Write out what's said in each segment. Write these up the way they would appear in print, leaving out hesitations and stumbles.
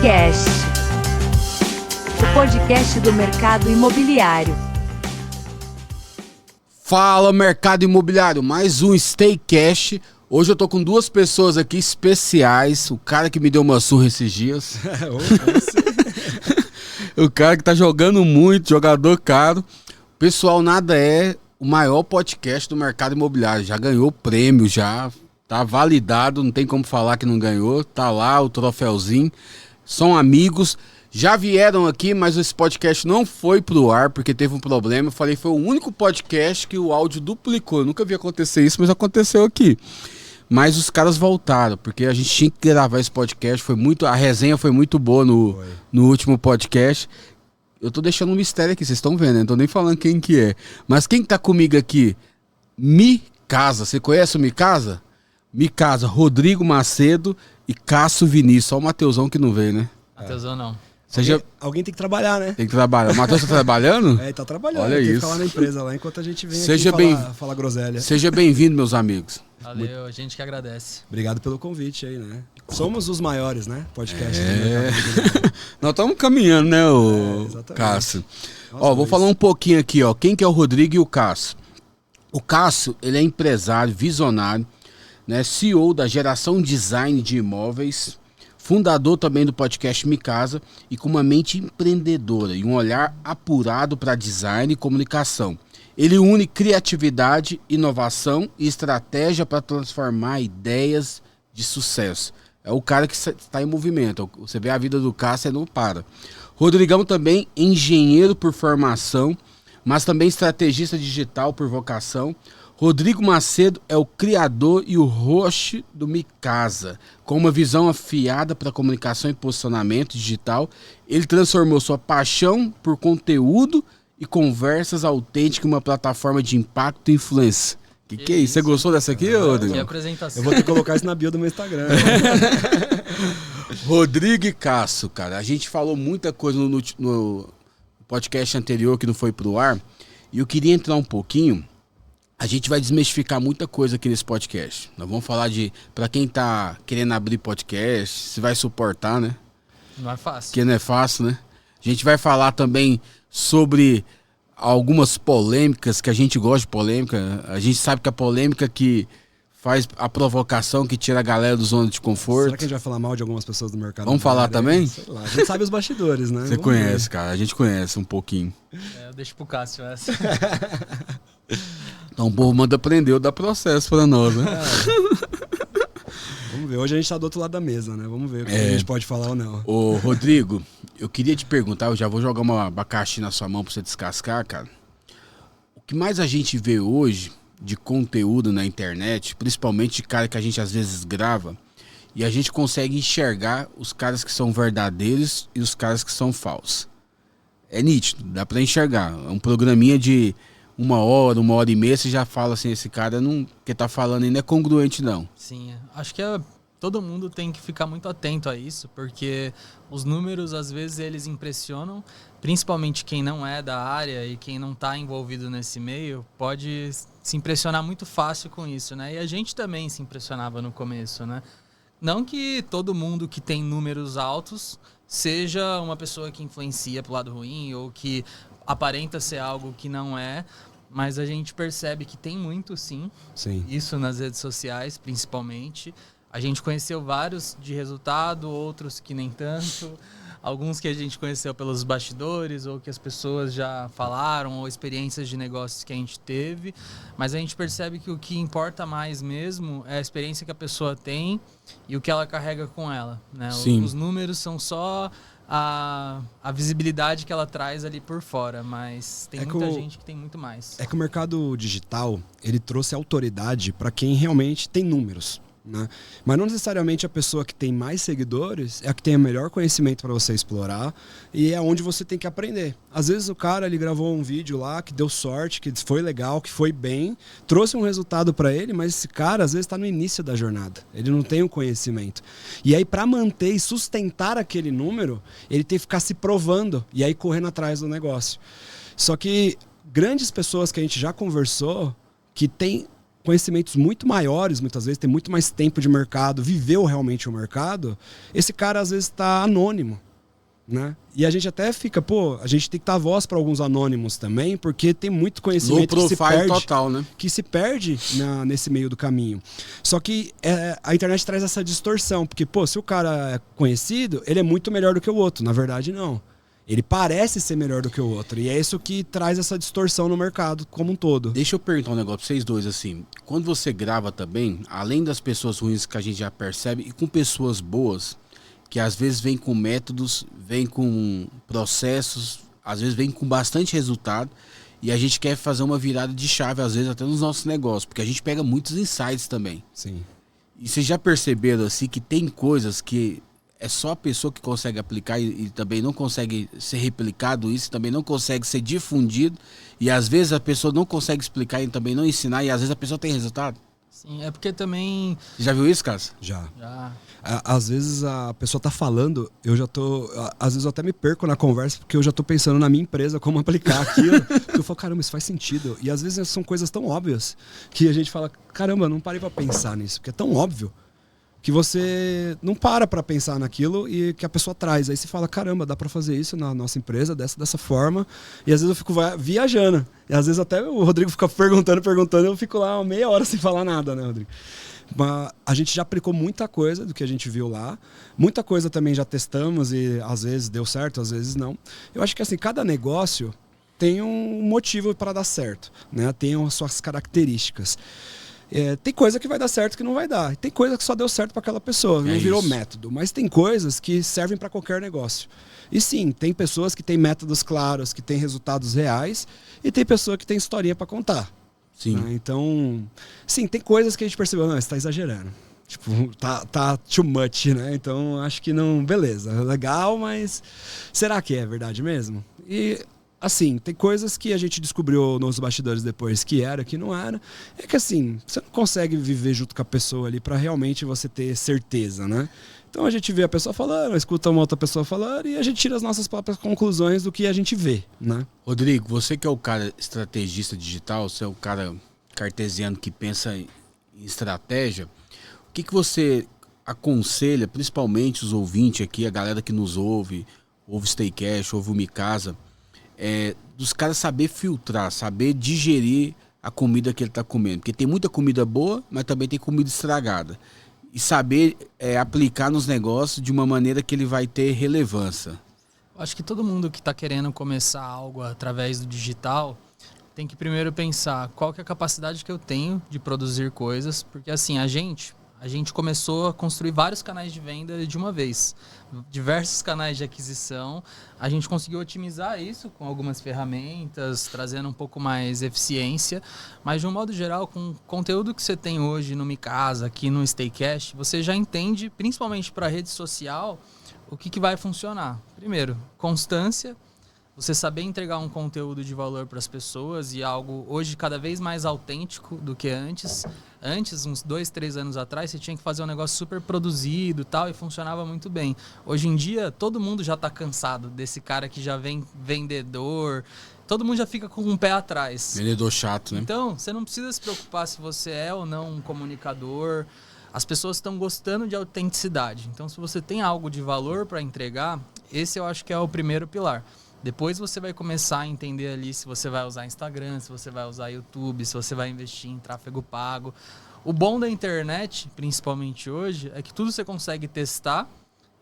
StayCast, o podcast do mercado imobiliário. Fala, mercado imobiliário, mais um StayCast. Hoje eu tô com duas pessoas aqui especiais. O cara que me deu uma surra esses dias. O cara que tá jogando muito, jogador caro. Pessoal, nada é o maior podcast do mercado imobiliário. Já ganhou prêmio, já tá validado, não tem como falar que não ganhou. Tá lá o troféuzinho. São amigos. Já vieram aqui, mas esse podcast não foi pro ar porque teve um problema. Eu falei, foi o único podcast que o áudio duplicou. Eu nunca vi acontecer isso, mas aconteceu aqui. Mas os caras voltaram, porque a gente tinha que gravar esse podcast. A resenha foi muito boa no último podcast. Eu tô deixando um mistério aqui, vocês estão vendo, né? Não tô nem falando quem que é. Mas quem que tá comigo aqui? Micasa. Você conhece o Micasa? Micasa, Rodrigo Macedo e Cássio Vinícius. Só o Mateusão que não veio, né? Mateusão não. Alguém tem que trabalhar, né? Tem que trabalhar. O Matheus tá trabalhando? Ele tá trabalhando. Olha tem isso. que ficar lá na empresa lá, enquanto a gente vem Seja aqui falar groselha. Seja bem-vindo, meus amigos. Valeu, a gente que agradece. Obrigado pelo convite aí, né? Somos os maiores, né? Podcast. Nós estamos caminhando, né, exatamente. Cássio? Nós Vou falar um pouquinho aqui, ó. Quem que é o Rodrigo e o Cássio? O Cássio, ele é empresário, visionário, né? CEO da Geração Design de Imóveis, fundador também do podcast Micasa e com uma mente empreendedora e um olhar apurado para design e comunicação. Ele une criatividade, inovação e estratégia para transformar ideias de sucesso. É o cara que está em movimento. Você vê a vida do Cássio, ele não para. Rodrigão também engenheiro por formação, mas também estrategista digital por vocação. Rodrigo Macedo é o criador e o host do Micasa. Com uma visão afiada para comunicação e posicionamento digital, ele transformou sua paixão por conteúdo e conversas autênticas em uma plataforma de impacto e influência. Que é isso? Você gostou dessa aqui, Rodrigo? Que apresentação. Eu vou ter que colocar isso na bio do meu Instagram. Rodrigo e Cássio, cara. A gente falou muita coisa no podcast anterior que não foi pro ar. E eu queria entrar um pouquinho. A gente vai desmistificar muita coisa aqui nesse podcast. Nós vamos falar pra quem tá querendo abrir podcast, se vai suportar, né? Não é fácil. Porque não é fácil, né? A gente vai falar também sobre algumas polêmicas, que a gente gosta de polêmica. A gente sabe que a polêmica que faz a provocação, que tira a galera do zona de conforto. Será que a gente vai falar mal de algumas pessoas do mercado? Vamos falar também? Sei lá, a gente sabe os bastidores, né? Você conhece, cara. A gente conhece um pouquinho. Eu deixo pro Cássio essa. Então o povo manda prender, dá processo pra nós, né? Vamos ver. Hoje a gente tá do outro lado da mesa, né? Vamos ver o que a gente pode falar ou não. Ô, Rodrigo, eu queria te perguntar, eu já vou jogar uma abacaxi na sua mão pra você descascar, cara. O que mais a gente vê hoje de conteúdo na internet, principalmente de cara que a gente às vezes grava, e a gente consegue enxergar os caras que são verdadeiros e os caras que são falsos. É nítido, dá pra enxergar. É um programinha de 1 hora e meia, você já fala assim, esse cara que tá falando ainda é congruente, não. Sim, acho que todo mundo tem que ficar muito atento a isso, porque os números, às vezes, eles impressionam, principalmente quem não é da área e quem não tá envolvido nesse meio, pode se impressionar muito fácil com isso, né? E a gente também se impressionava no começo, né? Não que todo mundo que tem números altos seja uma pessoa que influencia pro lado ruim ou que aparenta ser algo que não é, mas a gente percebe que tem muito sim. Isso nas redes sociais, principalmente. A gente conheceu vários de resultado, outros que nem tanto, alguns que a gente conheceu pelos bastidores ou que as pessoas já falaram, ou experiências de negócios que a gente teve, mas a gente percebe que o que importa mais mesmo é a experiência que a pessoa tem e o que ela carrega com ela, né? Os números são só a visibilidade que ela traz ali por fora, mas tem muita gente que tem muito mais. É que o mercado digital, ele trouxe autoridade para quem realmente tem números, né? Mas não necessariamente a pessoa que tem mais seguidores é a que tem o melhor conhecimento para você explorar e é onde você tem que aprender. Às vezes o cara ele gravou um vídeo lá que deu sorte, que foi legal, que foi bem, trouxe um resultado para ele, mas esse cara às vezes está no início da jornada, ele não tem o conhecimento. E aí para manter e sustentar aquele número, ele tem que ficar se provando e aí correndo atrás do negócio. Só que grandes pessoas que a gente já conversou, que tem conhecimentos muito maiores, muitas vezes, tem muito mais tempo de mercado, viveu realmente o mercado, esse cara às vezes está anônimo, né? E a gente até fica, a gente tem que dar voz para alguns anônimos também, porque tem muito conhecimento que se perde, total, né? Que se perde nesse meio do caminho. Só que a internet traz essa distorção, porque, se o cara é conhecido, ele é muito melhor do que o outro. Na verdade, não. Ele parece ser melhor do que o outro. E é isso que traz essa distorção no mercado como um todo. Deixa eu perguntar um negócio pra vocês dois, assim. Quando você grava também, além das pessoas ruins que a gente já percebe, e com pessoas boas, que às vezes vêm com métodos, vêm com processos, às vezes vêm com bastante resultado, e a gente quer fazer uma virada de chave, às vezes até nos nossos negócios, porque a gente pega muitos insights também. Sim. E vocês já perceberam, assim, que tem coisas que é só a pessoa que consegue aplicar e também não consegue ser replicado isso, também não consegue ser difundido, e às vezes a pessoa não consegue explicar e também não ensinar, e às vezes a pessoa tem resultado? Sim, é porque também... Você já viu isso, Cássio? Já. Já. Às vezes a pessoa tá falando, eu já tô... Às vezes eu até me perco na conversa, porque eu já tô pensando na minha empresa, como aplicar aquilo. Eu falo, caramba, isso faz sentido. E às vezes são coisas tão óbvias que a gente fala, caramba, não parei pra pensar nisso, porque é tão óbvio que você não para pensar naquilo e que a pessoa traz. Aí você fala, caramba, dá pra fazer isso na nossa empresa, dessa forma. E às vezes eu fico viajando. E às vezes até o Rodrigo fica perguntando, eu fico lá meia hora sem falar nada, né, Rodrigo? Mas a gente já aplicou muita coisa do que a gente viu lá. Muita coisa também já testamos e às vezes deu certo, às vezes não. Eu acho que assim, cada negócio tem um motivo para dar certo, né? Tem as suas características. Tem coisa que vai dar certo que não vai dar. Tem coisa que só deu certo para aquela pessoa, não virou método. Mas tem coisas que servem para qualquer negócio. E sim, tem pessoas que têm métodos claros, que têm resultados reais, e tem pessoa que tem historinha para contar. Sim. Né? Então, sim, tem coisas que a gente percebeu, não, você está exagerando. Tipo, tá too much, né? Então, acho que não, beleza, legal, mas será que é verdade mesmo? E assim, tem coisas que a gente descobriu nos bastidores depois que não era. É que assim, você não consegue viver junto com a pessoa ali para realmente você ter certeza, né? Então a gente vê a pessoa falando, escuta uma outra pessoa falando e a gente tira as nossas próprias conclusões do que a gente vê, né? Rodrigo, você que é o cara estrategista digital, você é o cara cartesiano que pensa em estratégia, o que você aconselha, principalmente os ouvintes aqui, a galera que nos ouve o Staycast, ouve o Micasa, dos caras saber filtrar, saber digerir a comida que ele está comendo. Porque tem muita comida boa, mas também tem comida estragada. E saber aplicar nos negócios de uma maneira que ele vai ter relevância. Acho que todo mundo que está querendo começar algo através do digital tem que primeiro pensar qual que é a capacidade que eu tenho de produzir coisas. Porque assim, a gente começou a construir vários canais de venda de uma vez. Diversos canais de aquisição. A gente conseguiu otimizar isso com algumas ferramentas, trazendo um pouco mais eficiência. Mas, de um modo geral, com o conteúdo que você tem hoje no Micasa, aqui no Staycast, você já entende, principalmente para a rede social, o que vai funcionar. Primeiro, constância. Você saber entregar um conteúdo de valor para as pessoas e algo hoje cada vez mais autêntico do que antes. Antes, uns 2, 3 anos atrás, você tinha que fazer um negócio super produzido e tal, e funcionava muito bem. Hoje em dia, todo mundo já está cansado desse cara que já vem vendedor. Todo mundo já fica com um pé atrás. Vendedor chato, né? Então, você não precisa se preocupar se você é ou não um comunicador. As pessoas estão gostando de autenticidade. Então, se você tem algo de valor para entregar, esse eu acho que é o primeiro pilar. Depois você vai começar a entender ali se você vai usar Instagram, se você vai usar YouTube, se você vai investir em tráfego pago. O bom da internet, principalmente hoje, é que tudo você consegue testar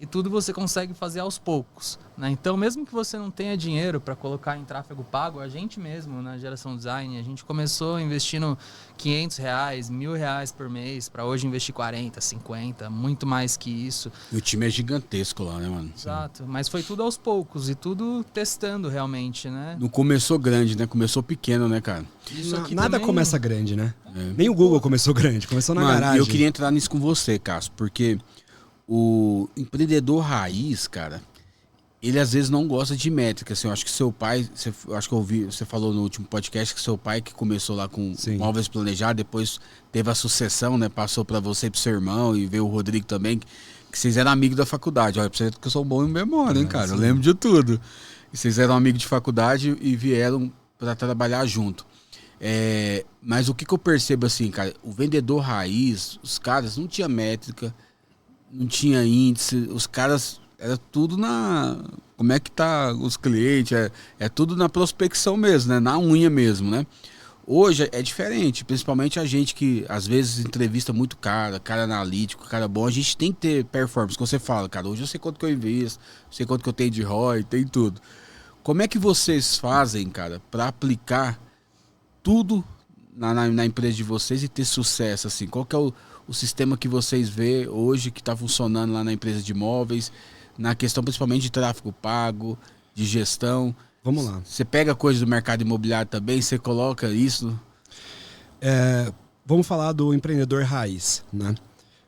e tudo você consegue fazer aos poucos, né? Então, mesmo que você não tenha dinheiro para colocar em tráfego pago, a gente mesmo, na Geração Design, a gente começou investindo R$500, R$1.000 por mês, para hoje investir 40, 50, muito mais que isso. E o time é gigantesco lá, né, mano? Exato, mas foi tudo aos poucos e tudo testando realmente, né? Não começou grande, né? Começou pequeno, né, cara? Isso aqui Nada também... começa grande, né? Nem o Google começou grande, começou na garagem. Eu queria entrar nisso com você, Cássio, porque o empreendedor raiz, cara, ele às vezes não gosta de métrica. Assim, eu acho que seu pai, acho que eu ouvi, você falou no último podcast que seu pai que começou lá com móveis planejados, depois teve a sucessão, né? Passou para você e pro seu irmão e veio o Rodrigo também, que vocês eram amigos da faculdade. Olha, pra você que eu sou bom em memória, hein, cara? Sim. Eu lembro de tudo. E vocês eram amigos de faculdade e vieram para trabalhar junto. Mas o que eu percebo assim, cara, o vendedor raiz, os caras não tinha métrica, não tinha índice, os caras era tudo como é que tá os clientes, é tudo na prospecção mesmo, né? Na unha mesmo, né? Hoje é diferente, principalmente a gente que às vezes entrevista muito cara analítico, cara bom, a gente tem que ter performance, como você fala, cara, hoje eu sei quanto que eu invisto, sei quanto que eu tenho de ROI, tem tudo. Como é que vocês fazem, cara, para aplicar tudo na empresa de vocês e ter sucesso, assim? Qual que é o sistema que vocês vê hoje que está funcionando lá na empresa de imóveis, na questão principalmente de tráfego pago, de gestão? Vamos lá. Você pega coisas do mercado imobiliário também, você coloca isso? Vamos falar do empreendedor raiz, né?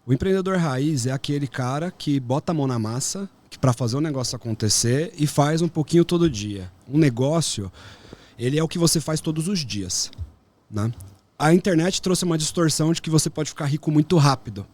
O empreendedor raiz é aquele cara que bota a mão na massa para fazer o negócio acontecer e faz um pouquinho todo dia. Um negócio, ele é o que você faz todos os dias, né? A internet trouxe uma distorção de que você pode ficar rico muito rápido.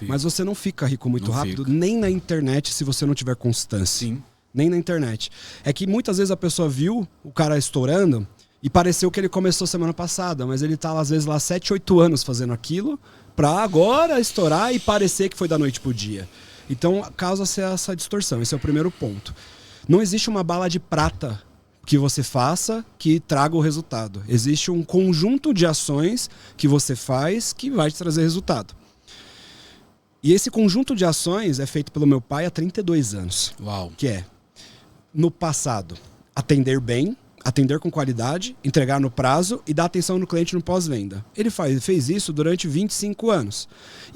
Mas você não fica rico muito rápido, nem na internet, se você não tiver constância. Sim. Nem na internet. É que muitas vezes a pessoa viu o cara estourando e pareceu que ele começou semana passada, mas ele tá às vezes lá 7, 8 anos fazendo aquilo pra agora estourar e parecer que foi da noite pro dia. Então causa-se essa distorção, esse é o primeiro ponto. Não existe uma bala de prata que você faça que traga o resultado. Existe um conjunto de ações que você faz que vai te trazer resultado. E esse conjunto de ações é feito pelo meu pai há 32 anos. Uau. Que é, no passado, atender bem, atender com qualidade, entregar no prazo e dar atenção no cliente no pós-venda. Ele fez isso durante 25 anos.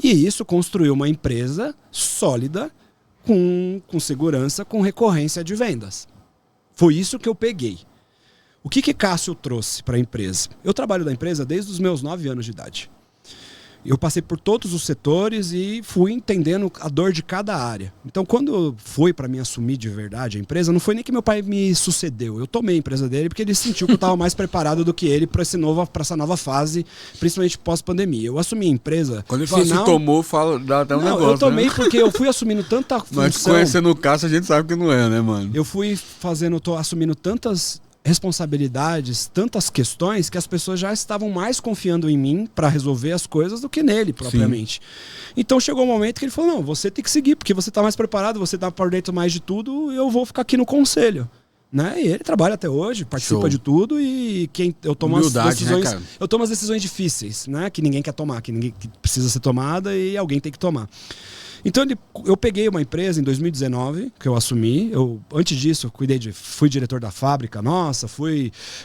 E isso construiu uma empresa sólida, com segurança, com recorrência de vendas. Foi isso que eu peguei. O que Cássio trouxe para a empresa? Eu trabalho na empresa desde os meus 9 anos de idade. Eu passei por todos os setores e fui entendendo a dor de cada área. Então, quando foi para mim assumir de verdade a empresa, não foi nem que meu pai me sucedeu. Eu tomei a empresa dele porque ele sentiu que eu estava mais preparado do que ele para essa nova fase, principalmente pós-pandemia. Eu assumi a empresa... Quando ele fala se tomou, dá até um negócio. Eu tomei, né? porque eu fui assumindo tanta função... Mas conhecendo o Cássio, a gente sabe que não é, né, mano? Eu fui assumindo tantas responsabilidades, tantas questões, que as pessoas já estavam mais confiando em mim para resolver as coisas do que nele propriamente. Sim. Então chegou um momento que ele falou, não, você tem que seguir, porque você está mais preparado, você está por dentro mais de tudo, eu vou ficar aqui no conselho. Né? E ele trabalha até hoje, participa de tudo e eu tomo as decisões, né, eu tomo as decisões difíceis, né? Que ninguém quer tomar, que precisa ser tomada e alguém tem que tomar. Então eu peguei uma empresa em 2019, que eu assumi. Antes disso, fui diretor da fábrica nossa,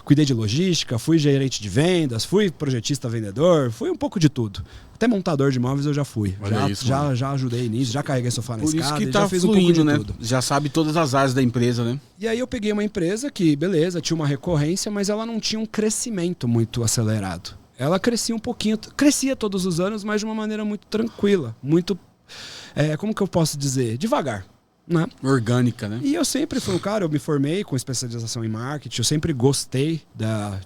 cuidei de logística, fui gerente de vendas, fui projetista vendedor, fui um pouco de tudo. Até montador de imóveis eu já fui. Já ajudei nisso, já carreguei sofá na escada. Por isso que já fiz fluindo, um pouco de né? tudo. Já sabe todas as áreas da empresa, né? E aí eu peguei uma empresa que, beleza, tinha uma recorrência, mas ela não tinha um crescimento muito acelerado. Ela crescia um pouquinho, crescia todos os anos, mas de uma maneira muito tranquila, muito... como que eu posso dizer? Devagar, né? Orgânica, né? E eu sempre fui um cara, eu me formei com especialização em marketing, eu sempre gostei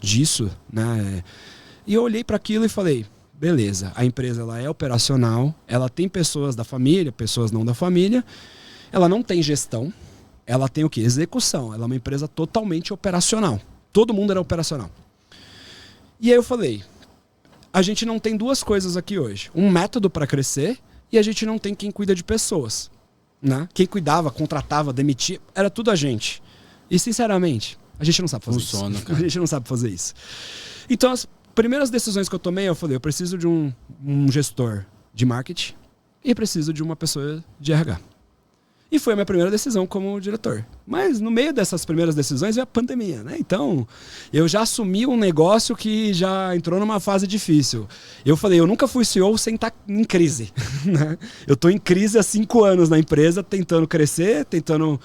disso, né? E eu olhei para aquilo e falei, beleza, a empresa ela é operacional, ela tem pessoas da família, pessoas não da família, ela não tem gestão, ela tem o quê? Execução, ela é uma empresa totalmente operacional. Todo mundo era operacional. E aí eu falei, a gente não tem duas coisas aqui hoje, um método para crescer e a gente não tem quem cuida de pessoas, né? Quem cuidava, contratava, demitia, era tudo a gente. E, sinceramente, a gente não sabe fazer isso. Cara. A gente não sabe fazer isso. Então, as primeiras decisões que eu tomei, eu falei, eu preciso de um gestor de marketing e preciso de uma pessoa de RH. E foi a minha primeira decisão como diretor. Mas no meio dessas primeiras decisões veio a pandemia, né? Então, eu já assumi um negócio que já entrou numa fase difícil. Eu falei, eu nunca fui CEO sem estar em crise. Né? Eu estou em crise há 5 anos na empresa, tentando crescer, tentando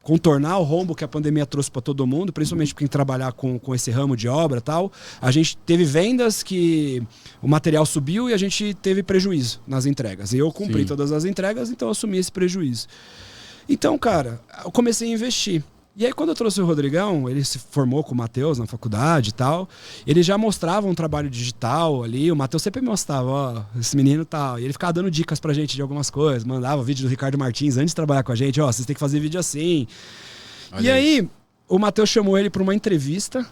contornar o rombo que a pandemia trouxe para todo mundo, principalmente quem trabalhar com esse ramo de obra e tal. A gente teve vendas que o material subiu e a gente teve prejuízo nas entregas. E eu cumpri todas as entregas, então eu assumi esse prejuízo. Então, cara, eu comecei a investir. E aí, quando eu trouxe o Rodrigão, ele se formou com o Matheus na faculdade e tal, ele já mostrava um trabalho digital ali, o Matheus sempre me mostrava, ó, esse menino tal, e ele ficava dando dicas pra gente de algumas coisas, mandava vídeo do Ricardo Martins antes de trabalhar com a gente, ó, vocês têm que fazer vídeo assim. Olha e aí, o Matheus chamou ele pra uma entrevista,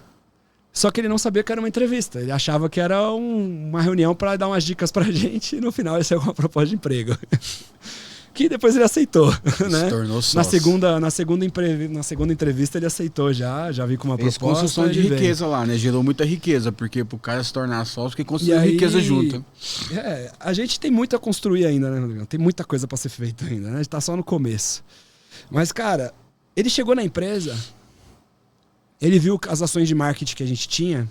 Só que ele não sabia que era uma entrevista. Ele achava que era uma reunião para dar umas dicas pra gente e no final ele saiu com uma proposta de emprego. Que depois ele aceitou, né? Se tornou sócio. Na segunda entrevista ele aceitou já vi com uma Fez proposta. construção de ele veio. riqueza lá, né? Gerou muita riqueza, porque pro cara se tornar sócio, que construiu riqueza junto. A gente tem muito a construir ainda, né, Rodrigo? Tem muita coisa para ser feita ainda, né? A gente tá só no começo. Mas, cara, ele chegou na empresa, ele viu as ações de marketing que a gente tinha,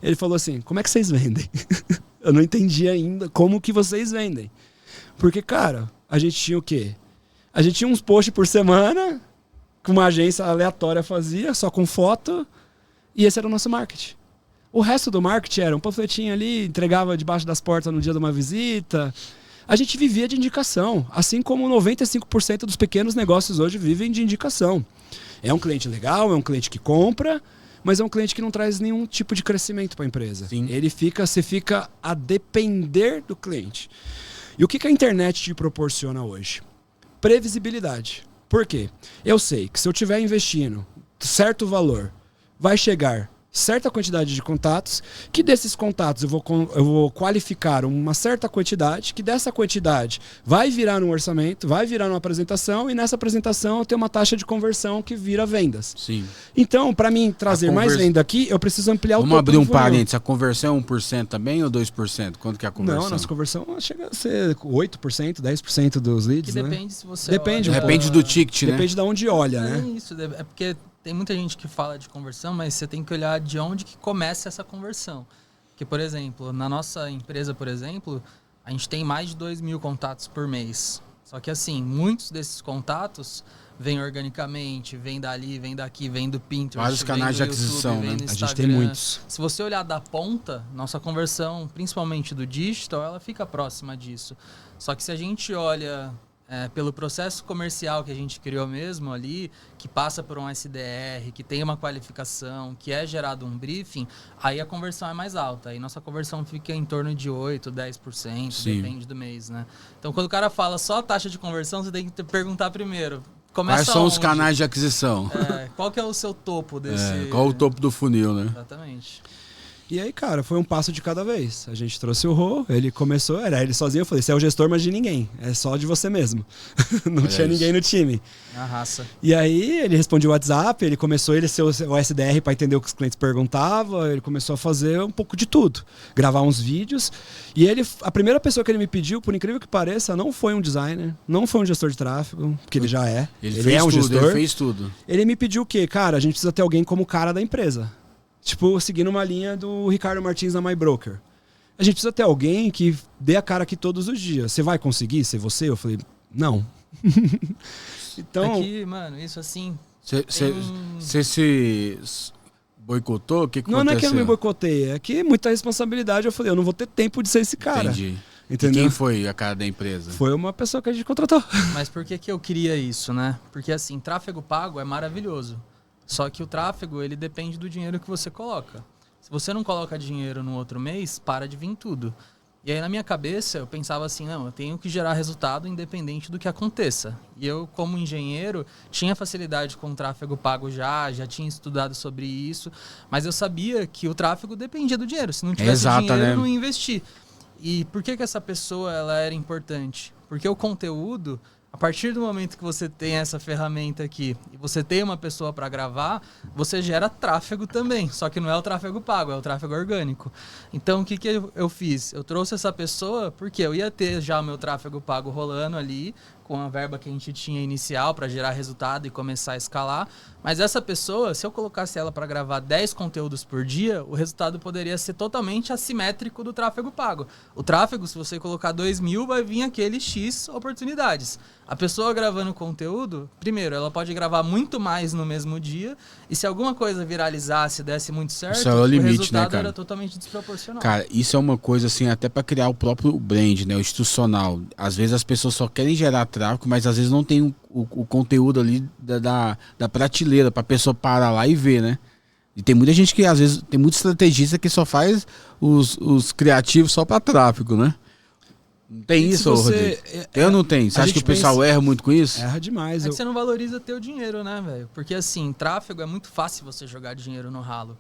ele falou assim, como é que vocês vendem? Eu não entendi ainda como que vocês vendem. Porque, cara, a gente tinha o quê? A gente tinha uns posts por semana, que uma agência aleatória fazia, só com foto, e esse era o nosso marketing. O resto do marketing era um panfletinho ali, entregava debaixo das portas no dia de uma visita. A gente vivia de indicação, assim como 95% dos pequenos negócios hoje vivem de indicação. É um cliente legal, é um cliente que compra, mas é um cliente que não traz nenhum tipo de crescimento para a empresa. Sim. Você fica a depender do cliente. E o que a internet te proporciona hoje? Previsibilidade. Por quê? Eu sei que se eu estiver investindo certo valor, vai chegar certa quantidade de contatos, que desses contatos eu vou qualificar uma certa quantidade, que dessa quantidade vai virar um orçamento, vai virar uma apresentação, e nessa apresentação eu tenho uma taxa de conversão que vira vendas. Sim. Então, para mim trazer mais venda aqui, eu preciso ampliar o topo. Vamos abrir um do funil. parênteses, a conversão é 1% também ou 2%? Quanto que é a conversão? Não, a nossa conversão chega a ser 8%, 10% dos leads, Que né? depende se você Depende, olha... Depende do ticket, né? Depende de onde olha, Não é né? isso, é porque tem muita gente que fala de conversão, mas você tem que olhar de onde que começa essa conversão. Porque, por exemplo, na nossa empresa, por exemplo, a gente tem mais de 2.000 contatos por mês. Só que, assim, muitos desses contatos vêm organicamente, vêm dali, vêm daqui, vêm do Pinterest, Vários canais vêm do de aquisição, YouTube, vêm né? do A gente tem Instagram. muitos. Se você olhar da ponta, nossa conversão, principalmente do digital, ela fica próxima disso. Só que se a gente olha pelo processo comercial que a gente criou mesmo ali, que passa por um SDR, que tem uma qualificação, que é gerado um briefing, aí a conversão é mais alta. Aí nossa conversão fica em torno de 8%, 10%, Sim. depende do mês, né? Então quando o cara fala só a taxa de conversão, você tem que perguntar primeiro. Começa Quais são os onde? canais de aquisição? Qual que é o seu topo desse... Qual o topo do funil, né? Exatamente. E aí, cara, foi um passo de cada vez. A gente trouxe o Rô, ele começou, era ele sozinho, eu falei, você é o gestor, mas de ninguém. É só de você mesmo. Não Olha tinha isso. ninguém no time. A raça. E aí, ele respondia o WhatsApp, ele começou a ser o SDR para entender o que os clientes perguntavam, ele começou a fazer um pouco de tudo. Gravar uns vídeos. E a primeira pessoa que ele me pediu, por incrível que pareça, não foi um designer, não foi um gestor de tráfego, que ele já é. Ele Ele fez é um tudo, gestor. ele fez tudo. Ele me pediu o quê? Cara, a gente precisa ter alguém como cara da empresa. Tipo, seguindo uma linha do Ricardo Martins na MyBroker. A gente precisa ter alguém que dê a cara aqui todos os dias. Você vai conseguir ser você? Eu falei, não. Então... Aqui, mano, isso assim... Você se boicotou? O que aconteceu? Não é que eu não me boicotei, é que muita responsabilidade. Eu falei, eu não vou ter tempo de ser esse cara. Entendi. Entendeu? E quem foi a cara da empresa? Foi uma pessoa que a gente contratou. Mas por que eu queria isso, né? Porque assim, tráfego pago é maravilhoso. Só que o tráfego, ele depende do dinheiro que você coloca. Se você não coloca dinheiro no outro mês, para de vir tudo. E aí na minha cabeça eu pensava assim, não, eu tenho que gerar resultado independente do que aconteça. E eu, como engenheiro, tinha facilidade com o tráfego pago já tinha estudado sobre isso, mas eu sabia que o tráfego dependia do dinheiro. Se não tivesse dinheiro, né? eu não ia investir. E por que essa pessoa ela era importante? Porque o conteúdo, a partir do momento que você tem essa ferramenta aqui e você tem uma pessoa para gravar, você gera tráfego também. Só que não é o tráfego pago, é o tráfego orgânico. Então, o que eu fiz? Eu trouxe essa pessoa porque eu ia ter já o meu tráfego pago rolando ali, com a verba que a gente tinha inicial para gerar resultado e começar a escalar. Mas essa pessoa, se eu colocasse ela para gravar 10 conteúdos por dia, o resultado poderia ser totalmente assimétrico do tráfego pago. O tráfego, se você colocar 2.000, vai vir aquele X oportunidades. A pessoa gravando conteúdo, primeiro, ela pode gravar muito mais no mesmo dia, e se alguma coisa viralizasse, desse muito certo, Isso é o limite, resultado né, cara? era totalmente desproporcional. Cara, isso é uma coisa assim, até para criar o próprio brand, né? O institucional. Às vezes as pessoas só querem gerar tráfego, mas às vezes não tem o conteúdo ali da prateleira pra pessoa parar lá e ver, né? E tem muita gente que, às vezes, tem muito estrategista que só faz os criativos só pra tráfego, né? Não tem isso, Rodrigo? Eu não tenho. Você acha que o pessoal erra muito com isso? Erra demais. É que você não valoriza teu dinheiro, né, velho? Porque assim, tráfego é muito fácil você jogar dinheiro no ralo.